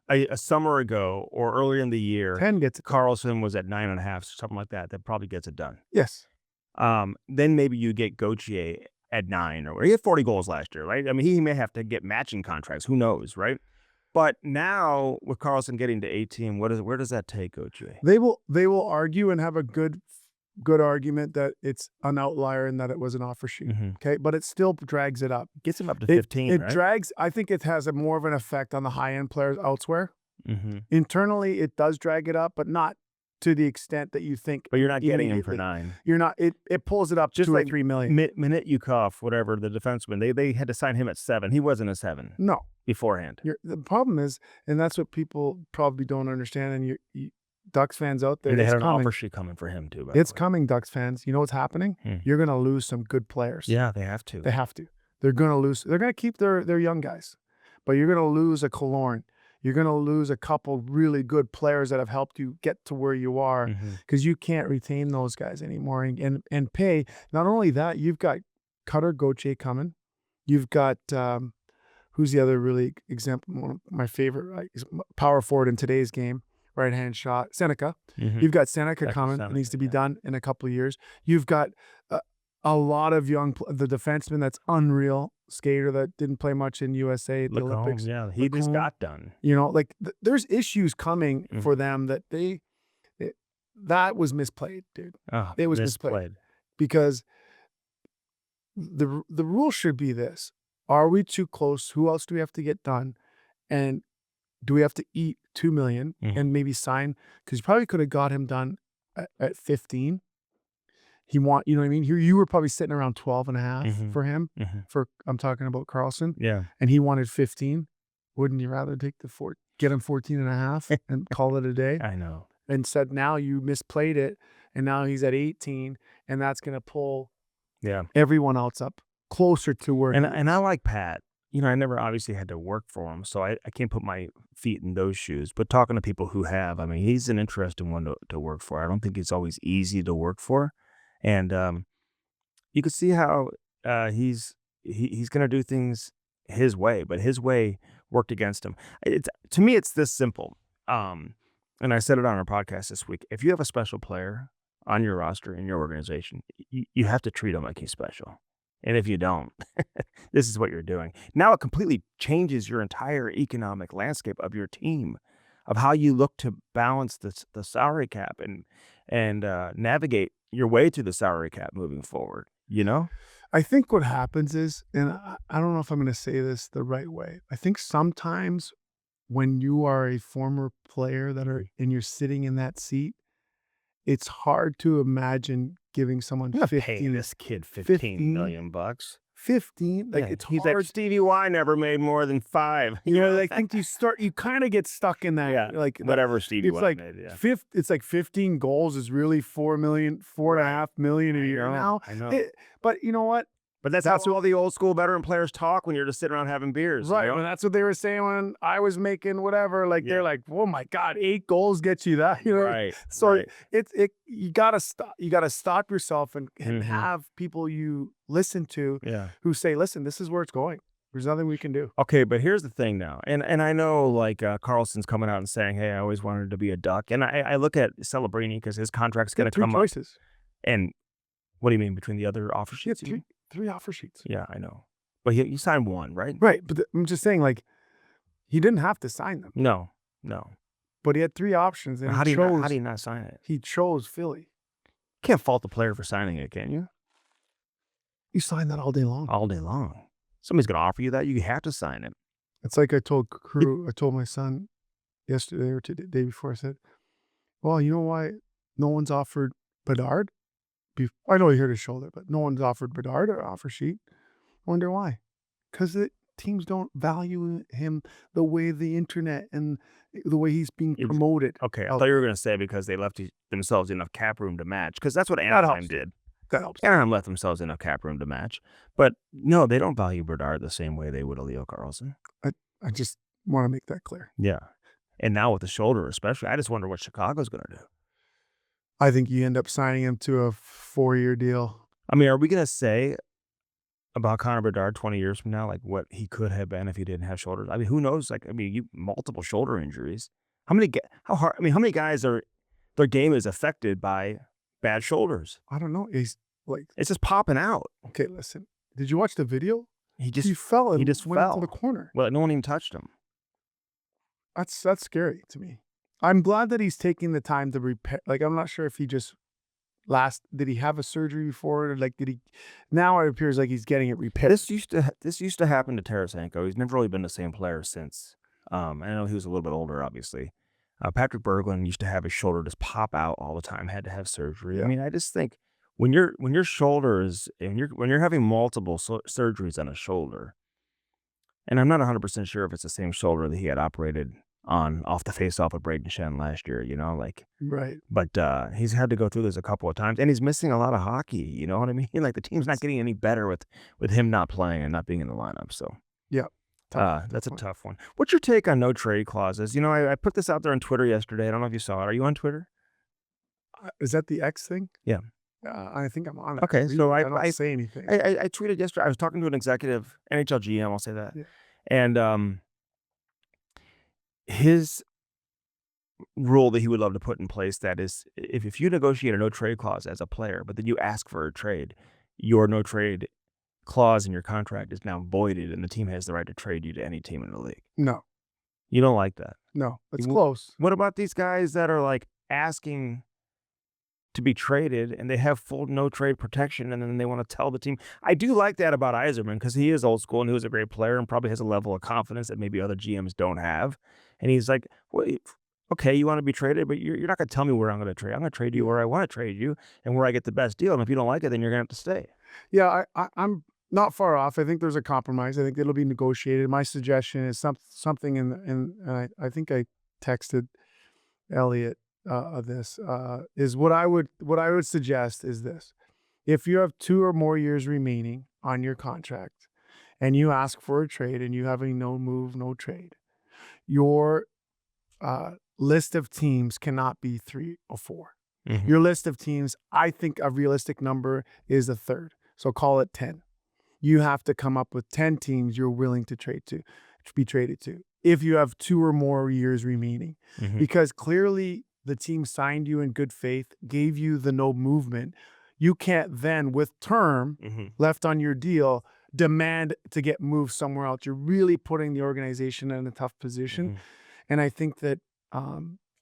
a summer ago or earlier in the year, 10 gets it. Carlson was at 9.5, something like that, that probably gets it done. Yes. Then maybe you get Gauthier at 9, or he had 40 goals last year, right? I mean, he may have to get matching contracts. Who knows, right? But now with Carlson getting to 18, where does that take Gauthier? They will argue and have a good argument that it's an outlier and that it was an offer sheet. Mhm. Okay. But it still drags it up. Gets him up to 15, It right? drags. I think it has more of an effect on the high end players elsewhere. Mm-hmm. Internally, it does drag it up, but not to the extent that you think. But you're not getting him for Immediately. 9. You're not. It pulls it up Just 2 like or 3 million. Minute Yukov, whatever, the defenseman, they had to sign him at 7. He wasn't a 7 No. beforehand. The problem is, and that's what people probably don't understand. And you Ducks fans out there, And they it's had an coming. offer sheet coming for him too. By the It's way. coming, Ducks fans. You know what's happening? You're going to lose some good players. Yeah, they have to. They have to. They're going to lose. They're going to keep their young guys, but you're going to lose a Killorn. You're going to lose a couple really good players that have helped you get to where you are, Mhm. because you can't retain those guys anymore and pay. Not only that, you've got Cutter Gauthier coming. You've got who's the other really example? One of my favorite, right, is power forward in today's game, right-hand shot. Seneca. Mhm. You've got Seneca That's coming. It Seneca, needs to be yeah. done in a couple of years. You've got a lot of the defenseman that's unreal skater that didn't play much in USA at the Lacombe, Olympics. yeah, he just Lacombe. got done. You know, like there's issues coming Mhm. for them that that was misplayed, dude. Oh, It was misplayed misplayed. because the rule should be this: are we too close? Who else do we have to get done? And do we have to eat $2 million Mhm. and maybe sign? Because you probably could have got him done at 15. You know what I mean? You were probably sitting around 12 and a half Mhm. for him. Mhm. I'm talking about Carlson, Yeah. and he wanted 15. Wouldn't you rather take get him 14 and a half and call it a day? I know. And said, now you misplayed it, and now he's at 18, and that's going to pull Yeah. everyone else up closer to where And I like Pat. You know, I never obviously had to work for him, so I can't put my feet in those shoes. But talking to people who have, I mean, he's an interesting one to work for. I don't think it's always easy to work for. And you could see how he's going to do things his way, but his way worked against him. To me, it's this simple. And I said it on our podcast this week. If you have a special player on your roster in your organization, you have to treat him like he's special. And if you don't, this is what you're doing. Now it completely changes your entire economic landscape of your team, of how you look to balance the salary cap and navigate your way to the salary cap moving forward. You know? I think what happens is, and I don't know if I'm going to say this the right way. I think sometimes when you are a former player and you're sitting in that seat, it's hard to imagine giving someone I'm not 15. paying this kid $15 million bucks. 15, like Yeah, it's he's hard. like Stevie Y never made more than 5. You know, I think you kind of get stuck in that. Yeah, like whatever Stevie it's Y like made. Yeah, it's like 15 goals is really 4 million, 4.5 million a year now. I know. But you know what? But that's how all the old school veteran players talk when you're just sitting around having beers. Right. You know? And that's what they were saying when I was making whatever. Like they're like, oh my God, 8 goals get you that. You know? Right. So right. you gotta stop. You gotta stop yourself and have people you listen to who say, listen, this is where it's going. There's nothing we can do. Okay, but here's the thing now. And I know like Carlson's coming out and saying, hey, I always wanted to be a Duck. And I look at Celebrini because his contract's going to come up. 3 choices. And what do you mean between the other offer sheets? Yeah, 3 offer sheets. Yeah, I know. But you signed 1, right? Right. But I'm just saying, like, he didn't have to sign them. No. But he had 3 options. And how do you not sign it? He chose Philly. Can't fault the player for signing it, can you? You sign that all day long. All day long. Somebody's going to offer you that. You have to sign it. It's like I told my son yesterday or the day before. I said, well, you know why no one's offered Bedard? I know he hurt his shoulder, but no one's offered Bedard an offer sheet. I wonder why. Because the teams don't value him the way the internet and the way he's being promoted. Okay, I thought you were going to say because they left themselves enough cap room to match. Because that's what Anaheim did. That helps. Anaheim left themselves enough cap room to match. But no, they don't value Bedard the same way they would a Leo Carlson. I just want to make that clear. Yeah. And now with the shoulder especially, I just wonder what Chicago's going to do. I think you end up signing him to a 4-year deal. I mean, are we going to say about Connor Bedard 20 years from now, like what he could have been if he didn't have shoulders? I mean, who knows? Like, I mean, multiple shoulder injuries. How many guys their game is affected by bad shoulders? I don't know. He's like, it's just popping out. Okay, listen. Did you watch the video? He fell and he just went fell into the corner. Well, no one even touched him. That's scary to me. I'm glad that he's taking the time to repair. Like, I'm not sure if he just did he have a surgery before? Or like, now it appears like he's getting it repaired. This used to happen to Tarasenko. He's never really been the same player since. I know he was a little bit older, obviously. Patrick Berglund used to have his shoulder just pop out all the time, had to have surgery. Yeah. I mean, I just think when your shoulder is, and when you're having multiple surgeries on a shoulder, and I'm not 100% sure if it's the same shoulder that he had operated on off the face-off with Braden Shen last year, you know, like, right. But he's had to go through this a couple of times, and he's missing a lot of hockey. You know what I mean? Like the team's not getting any better with him not playing and not being in the lineup. So yeah, that's a tough one. What's your take on no trade clauses? You know, I put this out there on Twitter yesterday. I don't know if you saw it. Are you on Twitter? Is that the X thing? Yeah. I think I'm on it. Okay, so I don't say anything. I tweeted yesterday. I was talking to an executive, NHL GM. I'll say that, and his rule that he would love to put in place that is, if you negotiate a no trade clause as a player, but then you ask for a trade, your no trade clause in your contract is now voided, and the team has the right to trade you to any team in the league. No, You don't like that. no, it's You- close. What about these guys that are like asking to be traded and they have full no trade protection, and then they want to tell the team? I do like that about Yzerman because he is old school and he was a great player and probably has a level of confidence that maybe other GMs don't have. And he's like, well, okay, you want to be traded, but you're not going to tell me where I'm going to trade. I'm going to trade you where I want to trade you and where I get the best deal. And if you don't like it, then you're going to have to stay. Yeah, I'm not far off. I think there's a compromise. I think it'll be negotiated. My suggestion is something and I think I texted Elliot this is what I would suggest is this: if you have 2 or more years remaining on your contract, and you ask for a trade, and you have a no move, no trade, your list of teams cannot be 3 or 4. Mhm. Your list of teams, I think a realistic number is a third. So call it 10. You have to come up with 10 teams you're willing to be traded to, if you have 2 or more years remaining. Mhm. Because clearly the team signed you in good faith, gave you the no movement. You can't then, with term Mhm. left on your deal, demand to get moved somewhere else. You're really putting the organization in a tough position. Mhm. And I think that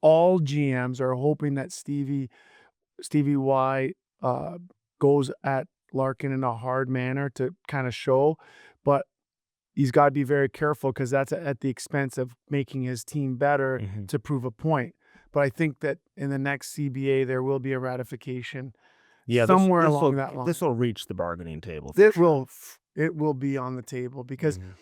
all GMs are hoping that Stevie Y goes at Larkin in a hard manner to kind of show, but he's got to be very careful because that's at the expense of making his team better Mhm. to prove a point. But I think that in the next CBA, there will be a ratification Yeah, somewhere along that line. This will reach the bargaining table. for It sure. will be on the table because Mhm.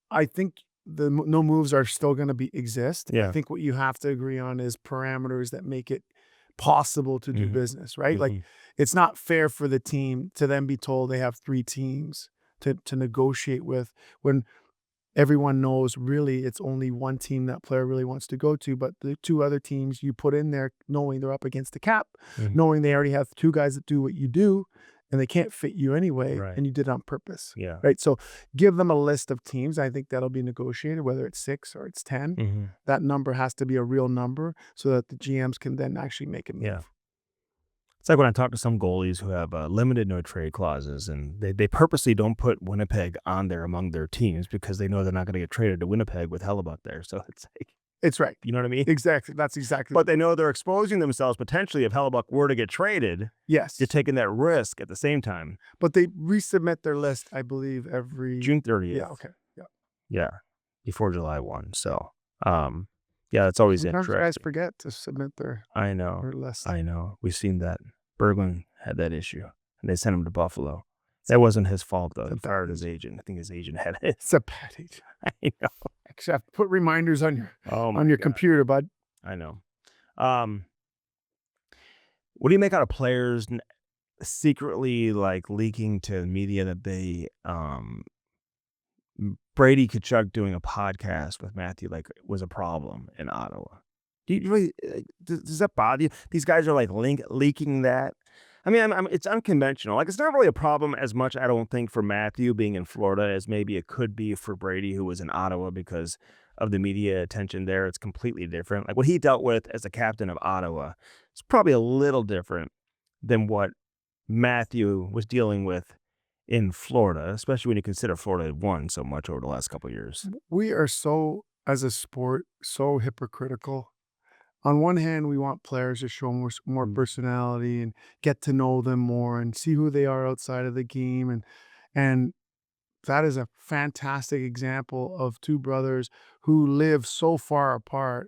I think the no moves are still going to exist. Yeah. I think what you have to agree on is parameters that make it possible to do Mhm. business, right? Like, Mhm. it's not fair for the team to then be told they have 3 teams to negotiate with, when everyone knows really it's only one team that player really wants to go to, but the 2 other teams you put in there knowing they're up against the cap, Mhm. knowing they already have 2 guys that do what you do, and they can't fit you anyway, Right. and you did it on purpose. Yeah. Right? So give them a list of teams. I think that'll be negotiated, whether it's 6 or it's 10. Mhm. That number has to be a real number so that the GMs can then actually make a move. Yeah. It's like when I talk to some goalies who have limited no trade clauses, and they purposely don't put Winnipeg on there among their teams because they know they're not going to get traded to Winnipeg with Hellebuck there. So it's like, It's right. you know what I mean? Exactly. That's exactly. But they know they're exposing themselves potentially if Hellebuck were to get traded. Yes. You're taking that risk at the same time. But they resubmit their list, I believe, every June 30th. Yeah. Okay. Yeah. Yeah. Before July 1. So, yeah, that's always Sometimes guys interesting. forget to submit their I know. list. I know. We've seen that. Berglund had that issue, and they sent him to Buffalo. That wasn't his fault, though. It's a He bad fired his agent. I think his agent had it. It's a bad age. I know. Actually, I have to put reminders on your Oh, my on your God. computer, bud. I know. What do you make out of players secretly like leaking to the media that they Brady Tkachuk doing a podcast with Matthew like was a problem in Ottawa? Do you really does that bother you? These guys are like leaking that. I mean, it's unconventional. Like, it's not really a problem as much, I don't think, for Matthew being in Florida as maybe it could be for Brady, who was in Ottawa, because of the media attention there. It's completely different. Like, what he dealt with as the captain of Ottawa is probably a little different than what Matthew was dealing with in Florida, especially when you consider Florida had won so much over the last couple of years. We are so, as a sport, so hypocritical. On one hand, we want players to show more personality and get to know them more and see who they are outside of the game, and that is a fantastic example of 2 brothers who live so far apart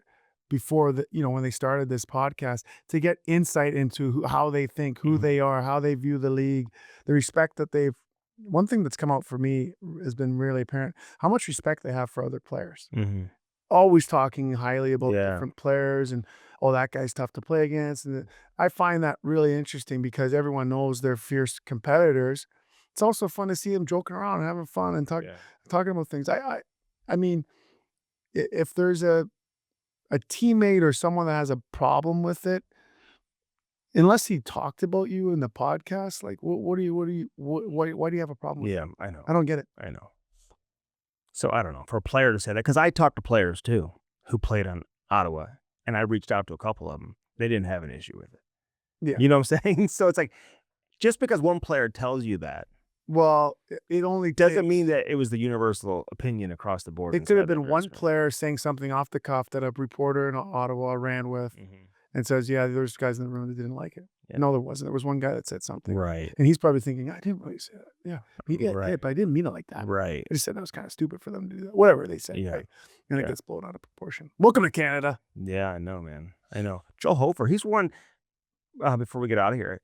before when they started this podcast, to get insight into how they think, who Mhm. they are, how they view the league, the respect that they've. One thing that's come out for me has been really apparent, how much respect they have for other players. Mm-hmm. Always talking highly about Yeah. different players and, oh, that guy's tough to play against. And I find that really interesting because everyone knows they're fierce competitors. It's also fun to see them joking around and having fun and talking about things. I mean, if there's a teammate or someone that has a problem with it, unless he talked about you in the podcast, like why do you have a problem with it? Yeah, I know. I don't get it. I know. So I don't know, for a player to say that, because I talked to players too who played on Ottawa and I reached out to a couple of them. They didn't have an issue with it. Yeah. You know what I'm saying? So it's like, just because one player tells you that Well, it only doesn't mean that it was the universal opinion across the board. It could have inside been the one dressing room. player saying something off the cuff that a reporter in Ottawa ran with and says, yeah, there's guys in the room that didn't like it. Yeah. No, there wasn't. There was one guy that said something. Right. And he's probably thinking, I didn't really say that. Yeah. Yeah, Right. but I didn't mean it like that. Right. I just said that was kind of stupid for them to do that. Whatever they said. Yeah. Right? And it Yeah. gets blown out of proportion. Welcome to Canada. Yeah, I know, man. I know. Joel Hofer, he's one, before we get out of here,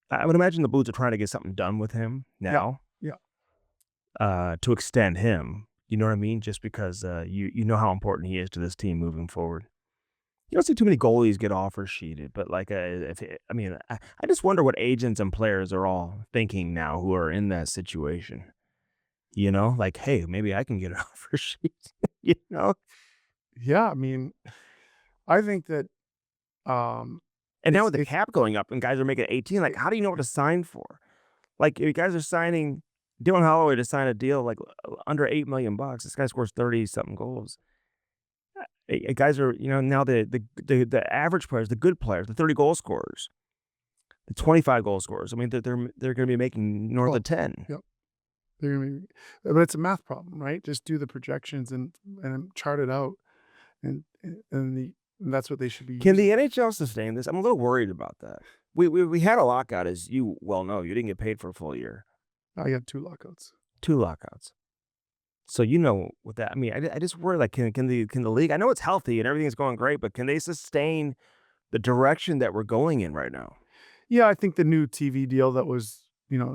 I would imagine the Blues are trying to get something done with him now. Yeah. To extend him. You know what I mean? Just because you know how important he is to this team moving forward. You don't see too many goalies get offer sheeted, but like, I just wonder what agents and players are all thinking now who are in that situation. You know, like, hey, maybe I can get an offer sheet. You know, Yeah. I mean, I think that and now with the cap going up and guys are making 18, like, how do you know what to sign for? Like, if you guys are signing Dylan Holloway to sign a deal like under $8 million, this guy scores 30-something goals. Guys are, now the average players, the good players, the 30 goal scorers, the 25 goal scorers. I mean, they're going to be making north of 10. Yep. They're gonna be, but it's a math problem, right? Just do the projections and chart it out, and that's what they should be. Can the NHL sustain this? I'm a little worried about that. We had a lockout, as you well know. You didn't get paid for a full year. I got 2 lockouts. 2 lockouts. So with that, I mean, I just worry, like, can the league? I know it's healthy and everything's going great, but can they sustain the direction that we're going in right now? Yeah, I think the new TV deal that was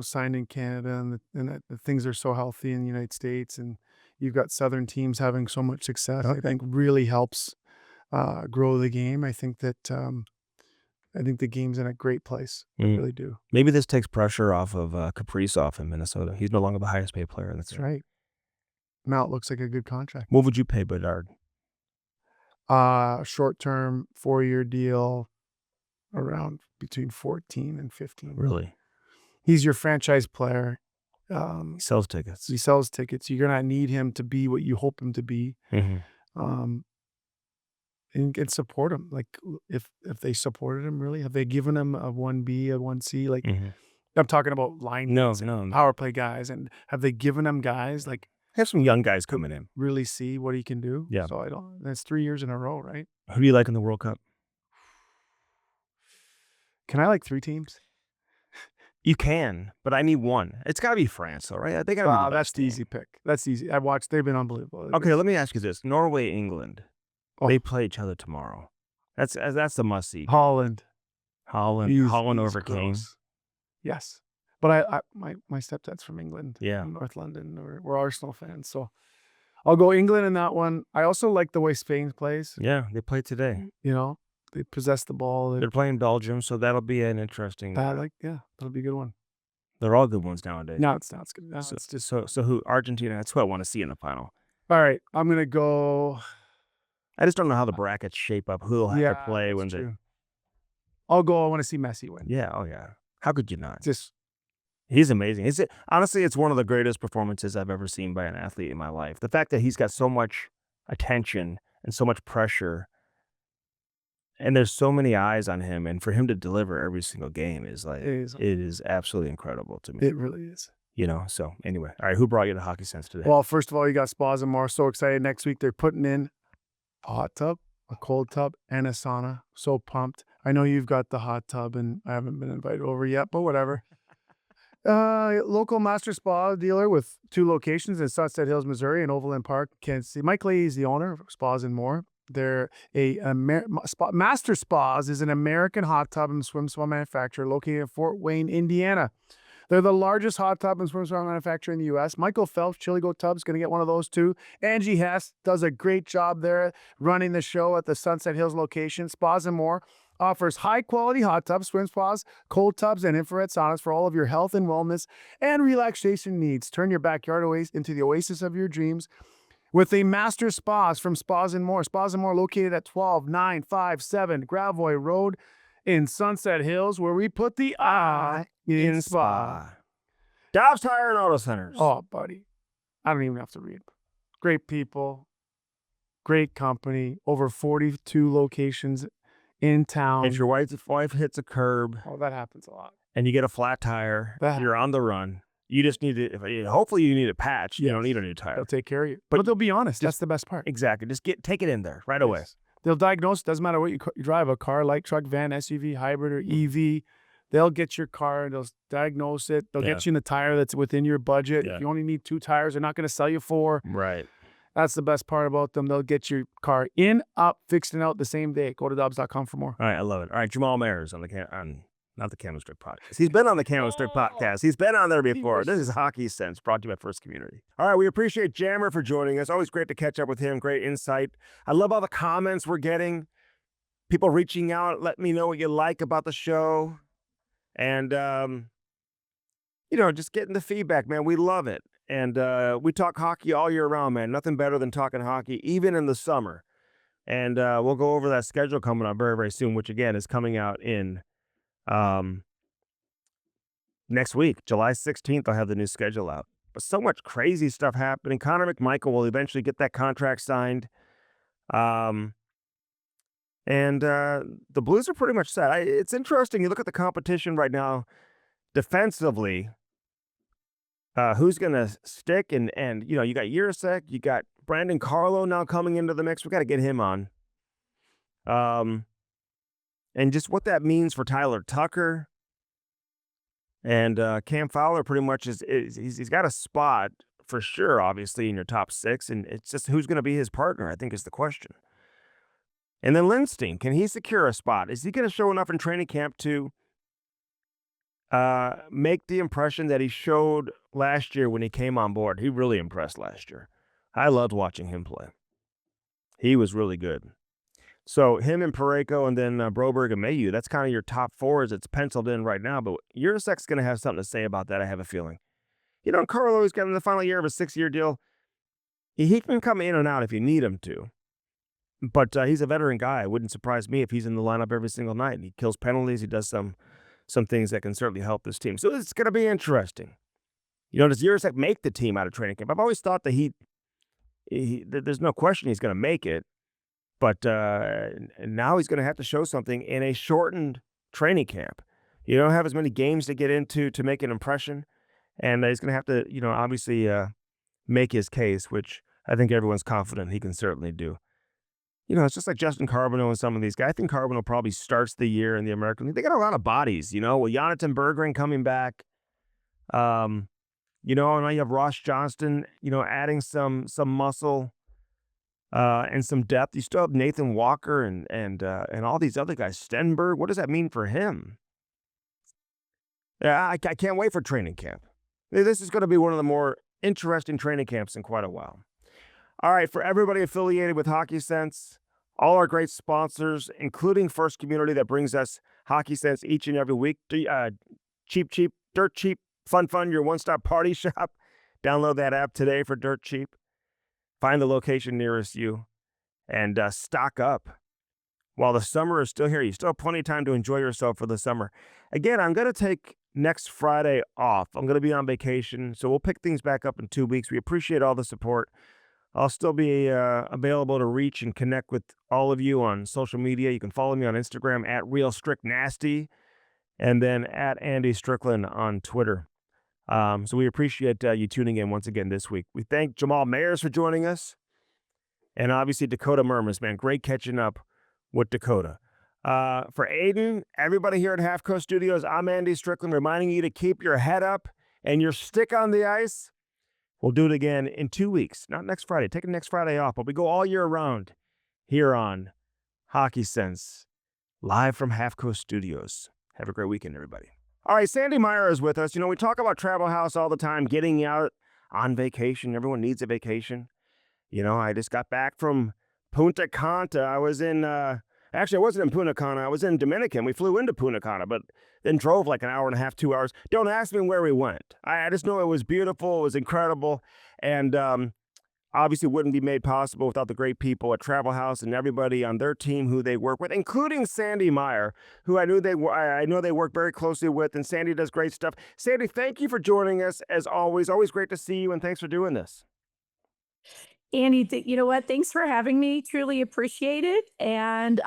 signed in Canada and that the things are so healthy in the United States, and you've got Southern teams having so much success, I think really helps grow the game. I think that I think the game's in a great place. I really do. Maybe this takes pressure off of Kaprizov in Minnesota. He's no longer the highest paid player. That's right. Now it looks like a good contract. What would you pay Bedard? Short-term 4-year deal, around between 14 and 15. Really? He's your franchise player. He sells tickets. He sells tickets. You're gonna need him to be what you hope him to be. And support him. Like, if they supported him, really, have they given him a 1B, a 1C? Like, I'm talking about line power play guys, and have they given him guys like have some young guys coming in, really see what he can do? Yeah. So that's 3 years in a row, right? Who do you like in the World Cup? Can I like 3 teams? You can, but I need one. It's got to be France, though, right? They got to be. That's the easy pick. That's easy. I watched. They've been unbelievable. Okay, let me ask you this: Norway, England. They play each other tomorrow. That's the must see. Holland overcame. Yes, but my stepdad's from England. Yeah, from North London. We're Arsenal fans, so I'll go England in that one. I also like the way Spain plays. Yeah, they play today. They possess the ball. They're playing Belgium, so that'll be an interesting. That'll be a good one. They're all good ones nowadays. No, it's not. It's good. No, so, it's just so who? Argentina. That's who I want to see in the final. All right, I'm gonna go. I just don't know how the brackets shape up. Who'll have to play when they. I'll go. I want to see Messi win. Yeah. Oh yeah. How could you not? He's amazing. Honestly, it's one of the greatest performances I've ever seen by an athlete in my life. The fact that he's got so much attention and so much pressure, and there's so many eyes on him, and for him to deliver every single game is like it is absolutely incredible to me. It really is. So anyway, all right, who brought you to Hockey Sense today? Well, first of all, you got Spas and More. So excited. Next week they're putting in a hot tub, a cold tub, and a sauna. So pumped. I know you've got the hot tub, and I haven't been invited over yet, but whatever. Local master spa dealer with 2 locations in Sunset Hills, Missouri, and Overland Park, Kansas City. Mike Lee is the owner of Spas and More. They're Master Spas is an American hot tub and swim spa manufacturer located in Fort Wayne, Indiana. They're the largest hot tub and swim spa manufacturer in the U.S. Michael Phelps, Chili Goat Tub's going to get one of those too. Angie Hess does a great job there running the show at the Sunset Hills location. Spas and More offers high-quality hot tubs, swim spas, cold tubs, and infrared saunas for all of your health and wellness and relaxation needs. Turn your backyard into the oasis of your dreams with the Master Spas from Spas and More. Spas and More located at 12957 Gravois Road in Sunset Hills, where we put the I in spa. Dobbs Tire and Auto Centers. Oh, buddy. I don't even have to read. Great people. great company, over 42 locations in town. If your wife hits a curb Oh, that happens a lot. and you get a flat tire, That you're on the run. You just need to, hopefully you need a patch. You don't Yes. need a new tire. They'll take care of you. But But they'll be honest. That's just- the best part. Exactly. Just take it in there right away. Yes. They'll diagnose. Doesn't matter what you drive, a car, light truck, van, SUV, hybrid, or EV. They'll get your car. They'll diagnose it. They'll Yeah. get you in the tire that's within your budget. Yeah. If you only need 2 tires, they're not going to sell you 4. Right. That's the best part about them. They'll get your car in, up, fixed, and out the same day. Go to Dobbs.com for more. All right. I love it. All right. Jamal Mayers on not the Camel Strip podcast. He's been on the Camel Strip podcast. He's been on there before. This is Hockey Sense, brought to you by First Community. All right, we appreciate Jammer for joining us. Always great to catch up with him. Great insight. I love all the comments we're getting. People reaching out, let me know what you like about the show. And, just getting the feedback, man. We love it. And we talk hockey all year round, man. Nothing better than talking hockey, even in the summer. And we'll go over that schedule coming up very, very soon, which, again, is coming out in next week, July 16th. I'll have the new schedule out. But so much crazy stuff happening. Connor McMichael will eventually get that contract signed. And the Blues are pretty much set. It's interesting. You look at the competition right now, defensively, who's going to stick? And you got Jiricek, you got Brandon Carlo now coming into the mix. We got to get him on. And just what that means for Tyler Tucker. And Cam Fowler pretty much he's got a spot for sure, obviously, in your top 6. And it's just who's going to be his partner, I think, is the question. And then Lindstein, can he secure a spot? Is he going to show enough in training camp to make the impression that he showed last year when he came on board? He really impressed last year. I loved watching him play. He was really good. So him and Parayko and then Broberg and Mayu, that's kind of your top 4 as it's penciled in right now. But Jiricek's going to have something to say about that, I have a feeling. Carlo, he's got in the final year of a 6-year deal. He can come in and out if you need him to. But he's a veteran guy. It wouldn't surprise me if he's in the lineup every single night. He kills penalties. He does some things that can certainly help this team. So it's going to be interesting. Does Jiricek make the team out of training camp? I've always thought that there's no question he's going to make it. But now he's going to have to show something in a shortened training camp. You don't have as many games to get into to make an impression. And he's going to have to, obviously make his case, which I think everyone's confident he can certainly do. It's just like Justin Carbonneau and some of these guys. I think Carbonneau probably starts the year in the American League. They got a lot of bodies, with Jonathan Berggren coming back. And now you have Ross Johnston, adding some muscle. And some depth. You still have Nathan Walker and all these other guys. Stenberg, what does that mean for him? Yeah, I can't wait for training camp. This is going to be one of the more interesting training camps in quite a while. All right, for everybody affiliated with Hockey Sense, all our great sponsors, including First Community that brings us Hockey Sense each and every week. Cheap, dirt cheap, fun, your one-stop party shop. Download that app today for Dirt Cheap. Find the location nearest you and stock up while the summer is still here. You still have plenty of time to enjoy yourself for the summer. Again, I'm going to take next Friday off. I'm going to be on vacation, so we'll pick things back up in 2 weeks. We appreciate all the support. I'll still be available to reach and connect with all of you on social media. You can follow me on Instagram at RealStrickNasty and then at Andy Strickland on Twitter. So we appreciate you tuning in once again this week. We thank Jamal Mayers for joining us. And obviously Dakota Mermis, man. Great catching up with Dakota. For Aiden, everybody here at Half Coast Studios, I'm Andy Strickland, reminding you to keep your head up and your stick on the ice. We'll do it again in 2 weeks. Not next Friday. Taking next Friday off, but we go all year round here on Hockey Sense, live from Half Coast Studios. Have a great weekend, everybody. All right, Sandy Meyer is with us. We talk about Travel House all the time, getting out on vacation. Everyone needs a vacation. I just got back from Punta Cana. I was in, actually, I wasn't in Punta Cana. I was in Dominican. We flew into Punta Cana, but then drove like an hour and a half, 2 hours. Don't ask me where we went. I just know it was beautiful. It was incredible. And obviously wouldn't be made possible without the great people at Travel House and everybody on their team who they work with, including Sandy Meyer, who I know they work very closely with, and Sandy does great stuff. Sandy, thank you for joining us as always. Always great to see you, and thanks for doing this. Andy, you know what? Thanks for having me. Truly appreciate it. And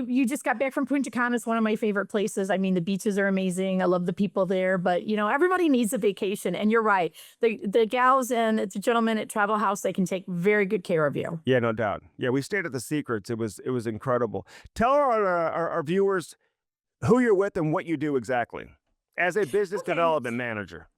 you just got back from Punta Cana. It's one of my favorite places. I mean, the beaches are amazing. I love the people there, but everybody needs a vacation. And you're right. The gals and the gentlemen at Travel House, they can take very good care of you. Yeah, no doubt. Yeah, we stayed at the Secrets. It was incredible. Tell our viewers who you're with and what you do exactly as a business Okay. development manager.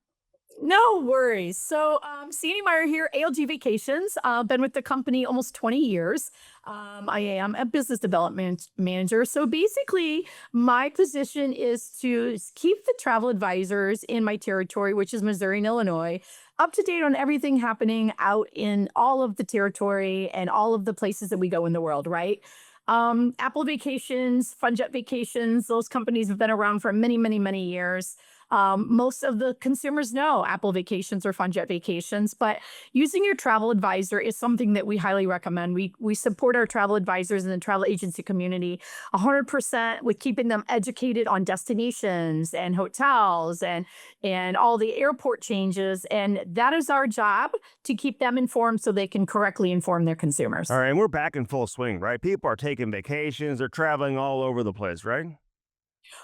No worries. So, Sandy Meyer here, ALG Vacations. Been with the company almost 20 years. I am a business development manager. So basically, my position is to keep the travel advisors in my territory, which is Missouri and Illinois, up to date on everything happening out in all of the territory and all of the places that we go in the world, right? Apple Vacations, FunJet Vacations, those companies have been around for many, many, many years. Most of the consumers know Apple Vacations or FunJet Vacations, but using your travel advisor is something that we highly recommend. We support our travel advisors in the travel agency community 100% with keeping them educated on destinations and hotels and all the airport changes. And that is our job, to keep them informed so they can correctly inform their consumers. All right, and we're back in full swing, right? People are taking vacations. They're traveling all over the place, right?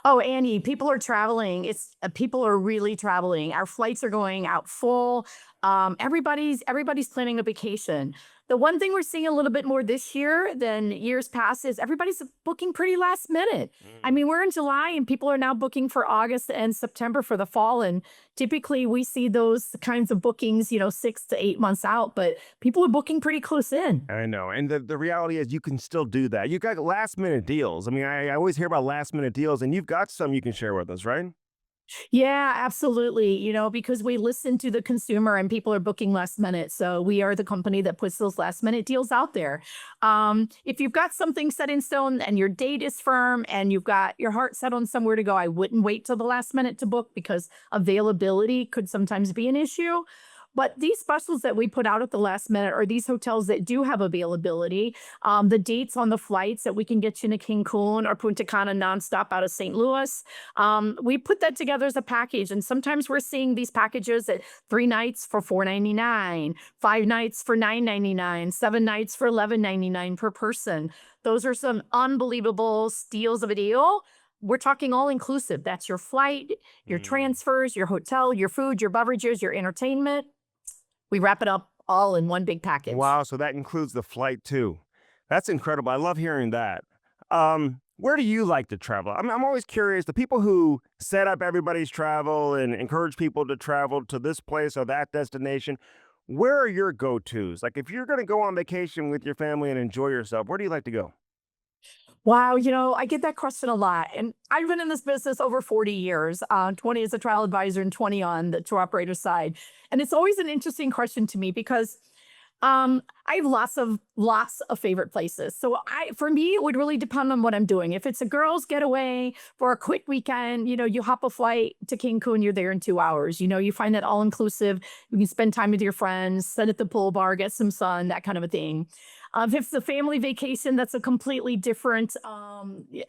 Oh, Annie, people are traveling. People are really traveling. Our flights are going out full. Everybody's planning a vacation. The one thing we're seeing a little bit more this year than years past is everybody's booking pretty last minute. I mean, we're in July and people are now booking for August and September for the fall. And typically we see those kinds of bookings, 6 to 8 months out, but people are booking pretty close in. I know. And the reality is you can still do that. You got last minute deals. I mean, I always hear about last minute deals, and you've got some you can share with us, right? Yeah, absolutely. Because we listen to the consumer and people are booking last minute. So we are the company that puts those last minute deals out there. If you've got something set in stone and your date is firm and you've got your heart set on somewhere to go, I wouldn't wait till the last minute to book, because availability could sometimes be an issue. But these specials that we put out at the last minute are these hotels that do have availability. The dates on the flights that we can get you to Cancun or Punta Cana nonstop out of St. Louis. We put that together as a package. And sometimes we're seeing these packages at 3 nights for $4.99, 5 nights for $9.99, 7 nights for $11.99 per person. Those are some unbelievable steals of a deal. We're talking all inclusive. That's your flight, your transfers, your hotel, your food, your beverages, your entertainment. We wrap it up all in one big package. Wow, so that includes the flight too. That's incredible. I love hearing that. Where do you like to travel? I'm always curious. The people who set up everybody's travel and encourage people to travel to this place or that destination, where are your go-tos? Like, if you're going to go on vacation with your family and enjoy yourself, where do you like to go? Wow, I get that question a lot. And I've been in this business over 40 years, 20 as a trial advisor and 20 on the tour operator side. And it's always an interesting question to me because I have lots of favorite places. So for me, it would really depend on what I'm doing. If it's a girls' getaway for a quick weekend, you hop a flight to Cancun, you're there in 2 hours. You find that all inclusive. You can spend time with your friends, sit at the pool bar, get some sun, that kind of a thing. If it's a family vacation, that's a completely different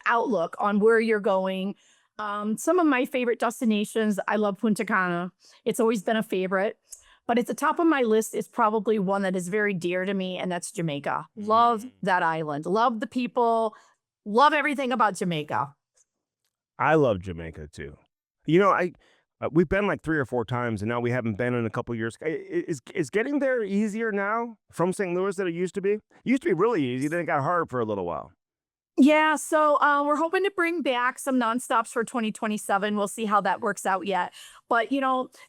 outlook on where you're going. Some of my favorite destinations, I love Punta Cana. It's always been a favorite. But at the top of my list is probably one that is very dear to me, and that's Jamaica. Love that island. Love the people. Love everything about Jamaica. I love Jamaica too. We've been like 3 or 4 times, and now we haven't been in a couple years. Is getting there easier now from St. Louis than it used to be? It used to be really easy, then it got hard for a little while. Yeah, so we're hoping to bring back some nonstops for 2027. We'll see how that works out yet. But,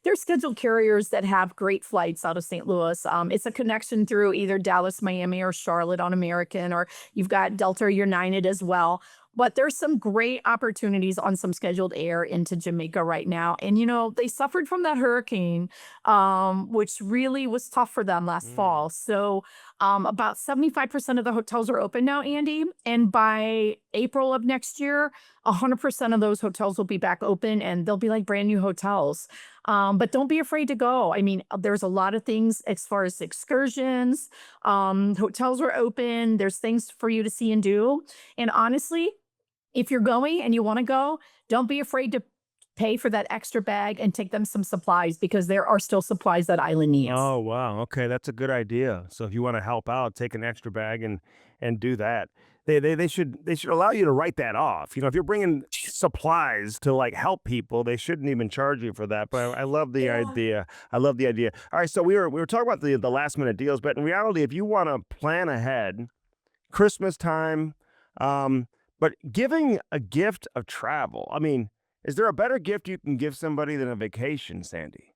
there's scheduled carriers that have great flights out of St. Louis. It's a connection through either Dallas, Miami, or Charlotte on American, or you've got Delta or United as well. But there's some great opportunities on some scheduled air into Jamaica right now. And, they suffered from that hurricane, which really was tough for them last fall. So about 75% of the hotels are open now, Andy. And by April of next year, 100% of those hotels will be back open, and they'll be like brand new hotels. But don't be afraid to go. I mean, there's a lot of things as far as excursions. Hotels are open. There's things for you to see and do. And honestly, if you're going and you want to go, don't be afraid to pay for that extra bag and take them some supplies because there are still supplies that island needs. Oh, wow. Okay, that's a good idea. So if you want to help out, take an extra bag and do that. They should allow you to write that off. You know, if you're bringing supplies to like help people, they shouldn't even charge you for that. But I love the idea. I love the idea. All right, so we were talking about the last minute deals, but in reality, if you want to plan ahead, Christmas time, but giving a gift of travel. I mean, is there a better gift you can give somebody than a vacation, Sandy?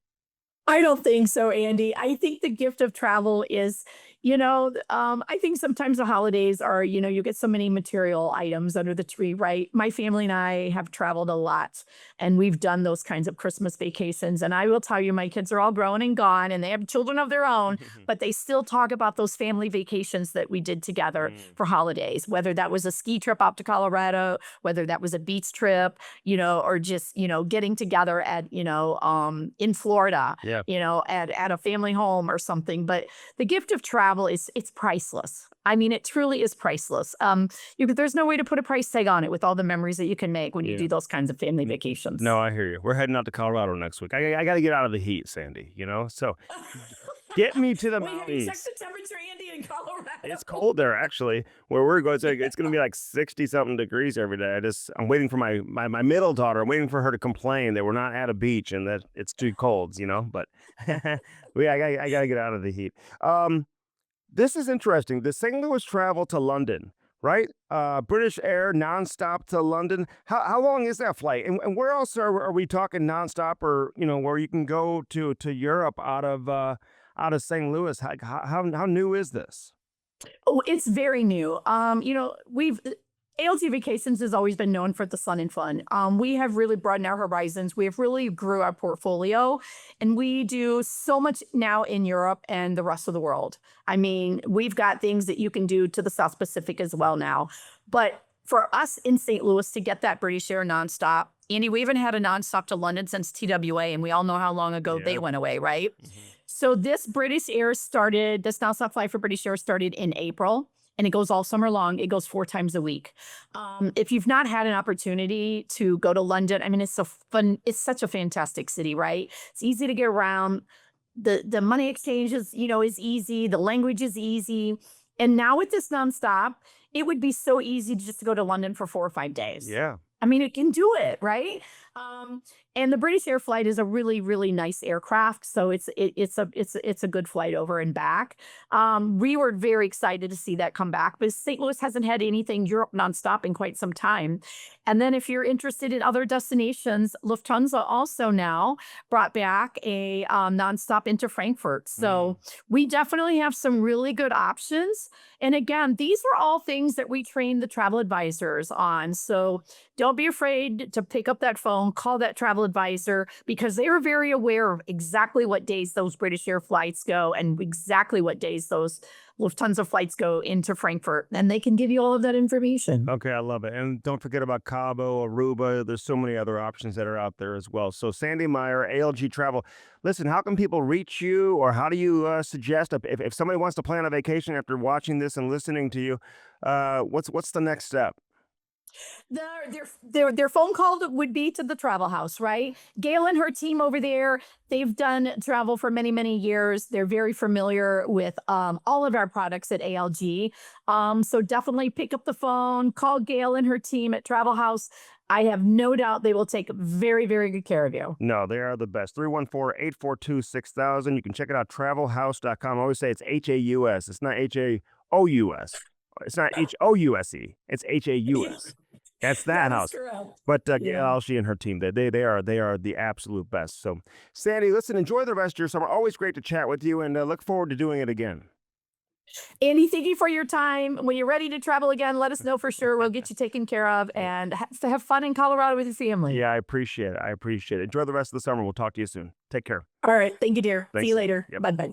I don't think so, Andy. I think the gift of travel is, I think sometimes the holidays are, you get so many material items under the tree, right? My family and I have traveled a lot and we've done those kinds of Christmas vacations. And I will tell you, my kids are all grown and gone and they have children of their own, but they still talk about those family vacations that we did together for holidays, whether that was a ski trip up to Colorado, whether that was a beach trip, or just, getting together at, in Florida. Yeah. At a family home or something. But the gift of travel it's priceless. I mean, it truly is priceless. There's no way to put a price tag on it with all the memories that you can make when you do those kinds of family vacations. No, I hear you. We're heading out to Colorado next week. I got to get out of the heat, Sandy, So get me to the Wait, have you mountains. checked the temperature, Andy, in Colorado? It's cold there, actually. Where we're going, it's going to be like 60-something degrees every day. I'm waiting for my middle daughter. I'm waiting for her to complain that we're not at a beach and that it's too cold, But I got to get out of the heat. This is interesting. The St. Louis travel to London, right? British Air nonstop to London. How long is that flight? And where else are we talking nonstop, or where you can go to Europe out of St. Louis? How new is this? Oh, it's very new. ALT Vacations has always been known for the sun and fun. We have really broadened our horizons. We have really grew our portfolio, and we do so much now in Europe and the rest of the world. I mean, we've got things that you can do to the South Pacific as well now. But for us in St. Louis to get that British Air nonstop, Andy, we haven't had a nonstop to London since TWA, and we all know how long ago they went away, right? So this nonstop flight for British Air started in April. And it goes all summer long. It goes 4 times a week. If you've not had an opportunity to go to London, I mean, it's so fun. It's such a fantastic city, right? It's easy to get around. The money exchange is easy. The language is easy. And now with this nonstop, it would be so easy just to go to London for 4 or 5 days. Yeah. I mean, it can do it, right? And the British Air flight is a really, really nice aircraft. So it's a good flight over and back. We were very excited to see that come back, but St. Louis hasn't had anything Europe nonstop in quite some time. And then if you're interested in other destinations, Lufthansa also now brought back a nonstop into Frankfurt. So we definitely have some really good options. And again, these were all things that we trained the travel advisors on. So don't be afraid to pick up that phone, call that travel advisor, because they are very aware of exactly what days those British Air flights go and exactly what days those Lufthansa flights go into Frankfurt, and they can give you all of that information. Okay, I love it. And don't forget about Cabo, Aruba. There's so many other options that are out there as well. So Sandy Meyer, ALG Travel. Listen, how can people reach you, or how do you suggest if somebody wants to plan a vacation after watching this and listening to you, what's the next step? Their phone call would be to the travel house, right? Gail and her team over there, they've done travel for many, many years. They're very familiar with all of our products at ALG. So definitely pick up the phone, call Gail and her team at Travel House. I have no doubt they will take very, very good care of you. No, they are the best. 314-842-6000. You can check it out, travelhouse.com. I always say it's H-A-U-S. It's not H-A-O-U-S. It's not H-O-U-S-E. It's H-A-U-S. That's that house. But Gail, she and her team, they are the absolute best. So, Sandy, listen, enjoy the rest of your summer. Always great to chat with you, and look forward to doing it again. Andy, thank you for your time. When you're ready to travel again, let us know for sure. We'll get you taken care of, and have fun in Colorado with your family. Yeah, I appreciate it. Enjoy the rest of the summer. We'll talk to you soon. Take care. All right. Thank you, dear. Thanks. See you later. Yep. Bye-bye.